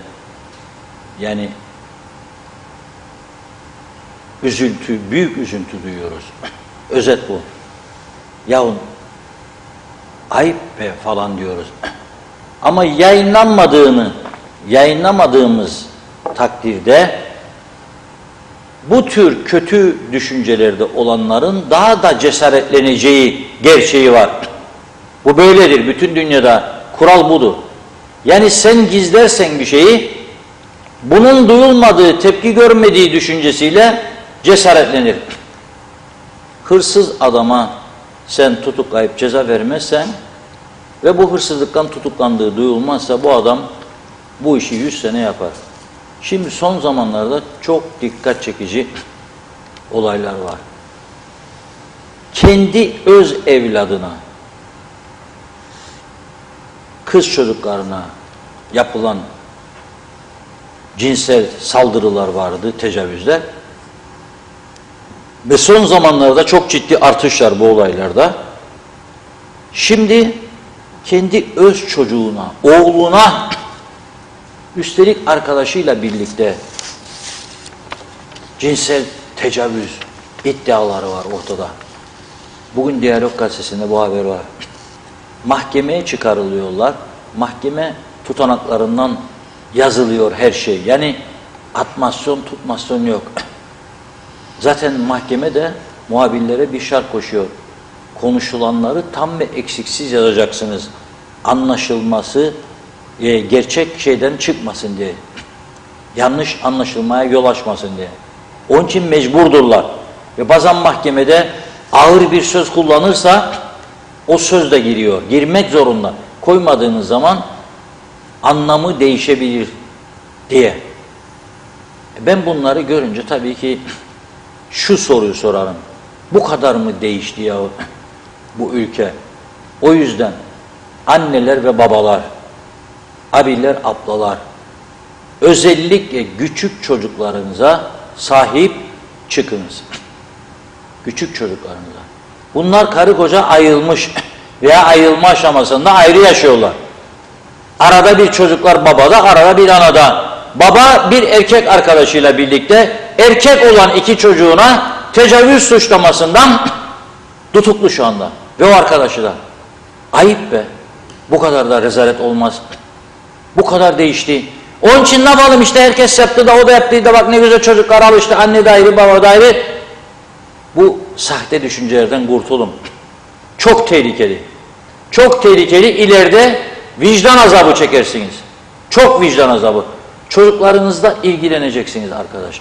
yani üzüntü, büyük üzüntü duyuyoruz. Özet bu. Yahu ayıp be falan diyoruz. Ama yayınlanmadığını yayınlamadığımız takdirde bu tür kötü düşüncelerde olanların daha da cesaretleneceği gerçeği var. Bu böyledir. Bütün dünyada kural budur. Yani sen gizlersen bir şeyi, bunun duyulmadığı, tepki görmediği düşüncesiyle cesaretlenir. Hırsız adama sen tutuklayıp ceza vermezsen ve bu hırsızlıktan tutuklandığı duyulmazsa bu adam bu işi 100 sene yapar. Şimdi son zamanlarda çok dikkat çekici olaylar var. Kendi öz evladına, kız çocuklarına yapılan cinsel saldırılar vardı, tecavüzler. Ve son zamanlarda çok ciddi artışlar bu olaylarda. Şimdi kendi öz çocuğuna, oğluna, üstelik arkadaşıyla birlikte cinsel tecavüz iddiaları var ortada. Bugün Diyalog Gazetesi'nde bu haber var. Mahkemeye çıkarılıyorlar. Mahkeme tutanaklarından yazılıyor her şey. Yani atmasyon, tutmasyon yok. Zaten mahkeme de muhabirlere bir şart koşuyor. Konuşulanları tam ve eksiksiz yazacaksınız. Anlaşılması gerçek şeyden çıkmasın diye. Yanlış anlaşılmaya yol açmasın diye. Onun için mecburdurlar. Ve bazen mahkemede ağır bir söz kullanırsa o söz de giriyor. Girmek zorunda. Koymadığınız zaman anlamı değişebilir diye. Ben bunları görünce tabii ki şu soruyu sorarım. Bu kadar mı değişti ya bu ülke? O yüzden anneler ve babalar, abiler, ablalar, özellikle küçük çocuklarınıza sahip çıkınız. Küçük çocuklarınıza. Bunlar karı koca ayrılmış veya ayrılma aşamasında ayrı yaşıyorlar. Arada bir çocuklar babada, arada bir anada. Baba bir erkek arkadaşıyla birlikte erkek olan iki çocuğuna tecavüz suçlamasından tutuklu şu anda. Ve o arkadaşı da. Ayıp be. Bu kadar da rezalet olmaz. Bu kadar değişti. Onun için ne yapalım işte, herkes yaptı da o da yaptı da bak ne güzel çocuklar alıştı. Anne de ayrı, baba da ayrı. Bu sahte düşüncelerden kurtulun. Çok tehlikeli. Çok tehlikeli. İleride vicdan azabı çekersiniz. Çok vicdan azabı. Çocuklarınızla ilgileneceksiniz arkadaş.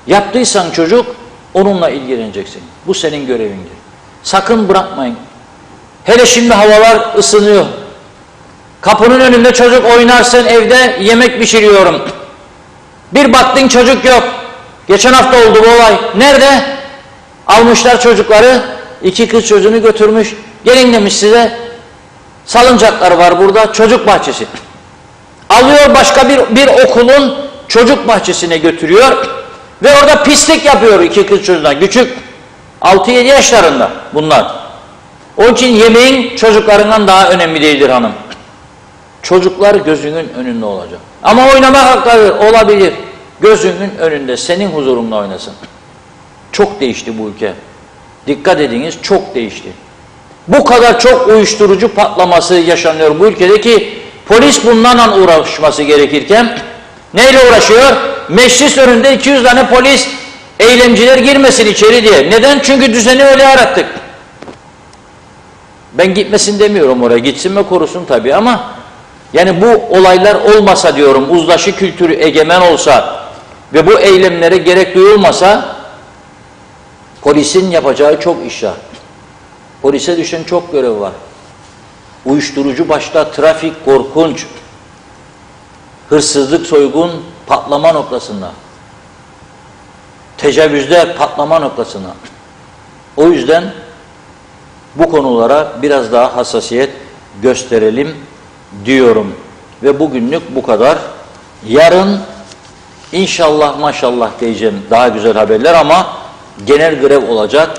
Yaptıysan çocuk, onunla ilgileneceksin. Bu senin görevindir. Sakın bırakmayın. Hele şimdi havalar ısınıyor. Kapının önünde çocuk oynar, sen evde yemek pişiriyorum. Bir baktın çocuk yok. Geçen hafta oldu bu olay. Nerede? Almışlar çocukları, iki kız çocuğunu götürmüş. Gelin demiş size, salıncaklar var burada, çocuk bahçesi. Alıyor başka bir okulun çocuk bahçesine götürüyor ve orada pislik yapıyor iki kız çocuğuna. Küçük 6-7 yaşlarında bunlar. Onun için yemeğin çocuklarından daha önemli değildir hanım. Çocuklar gözünün önünde olacak. Ama oynamak hakları olabilir. Gözünün önünde, senin huzurunda oynasın. Çok değişti bu ülke. Dikkat ediniz, çok değişti. Bu kadar çok uyuşturucu patlaması yaşanıyor bu ülkede ki polis bunlarla uğraşması gerekirken neyle uğraşıyor? Meclis önünde 200 tane polis, eylemciler girmesin içeri diye. Neden? Çünkü düzeni öyle yarattık. Ben gitmesin demiyorum oraya. Gitsin ve korusun tabii ama yani bu olaylar olmasa diyorum, uzlaşı kültürü egemen olsa ve bu eylemlere gerek duyulmasa polisin yapacağı çok iş var. Polise düşen çok görev var. Uyuşturucu başta, trafik korkunç, hırsızlık, soygun patlama noktasında, tecavüzler patlama noktasında. O yüzden bu konulara biraz daha hassasiyet gösterelim diyorum. Ve bugünlük bu kadar. Yarın inşallah maşallah diyeceğim daha güzel haberler ama genel grev olacak.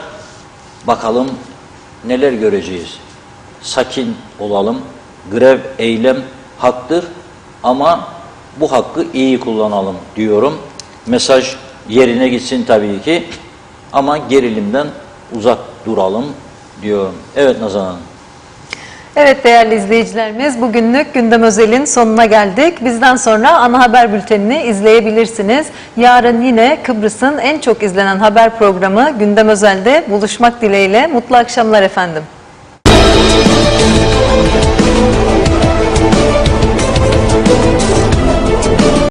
Bakalım neler göreceğiz. Sakin olalım. Grev, eylem haktır ama bu hakkı iyi kullanalım diyorum. Mesaj yerine gitsin tabii ki ama gerilimden uzak duralım diyorum. Evet Nazan Hanım. Evet değerli izleyicilerimiz, bugünlük Gündem Özel'in sonuna geldik. Bizden sonra ana haber bültenini izleyebilirsiniz. Yarın yine Kıbrıs'ın en çok izlenen haber programı Gündem Özel'de buluşmak dileğiyle. Mutlu akşamlar efendim.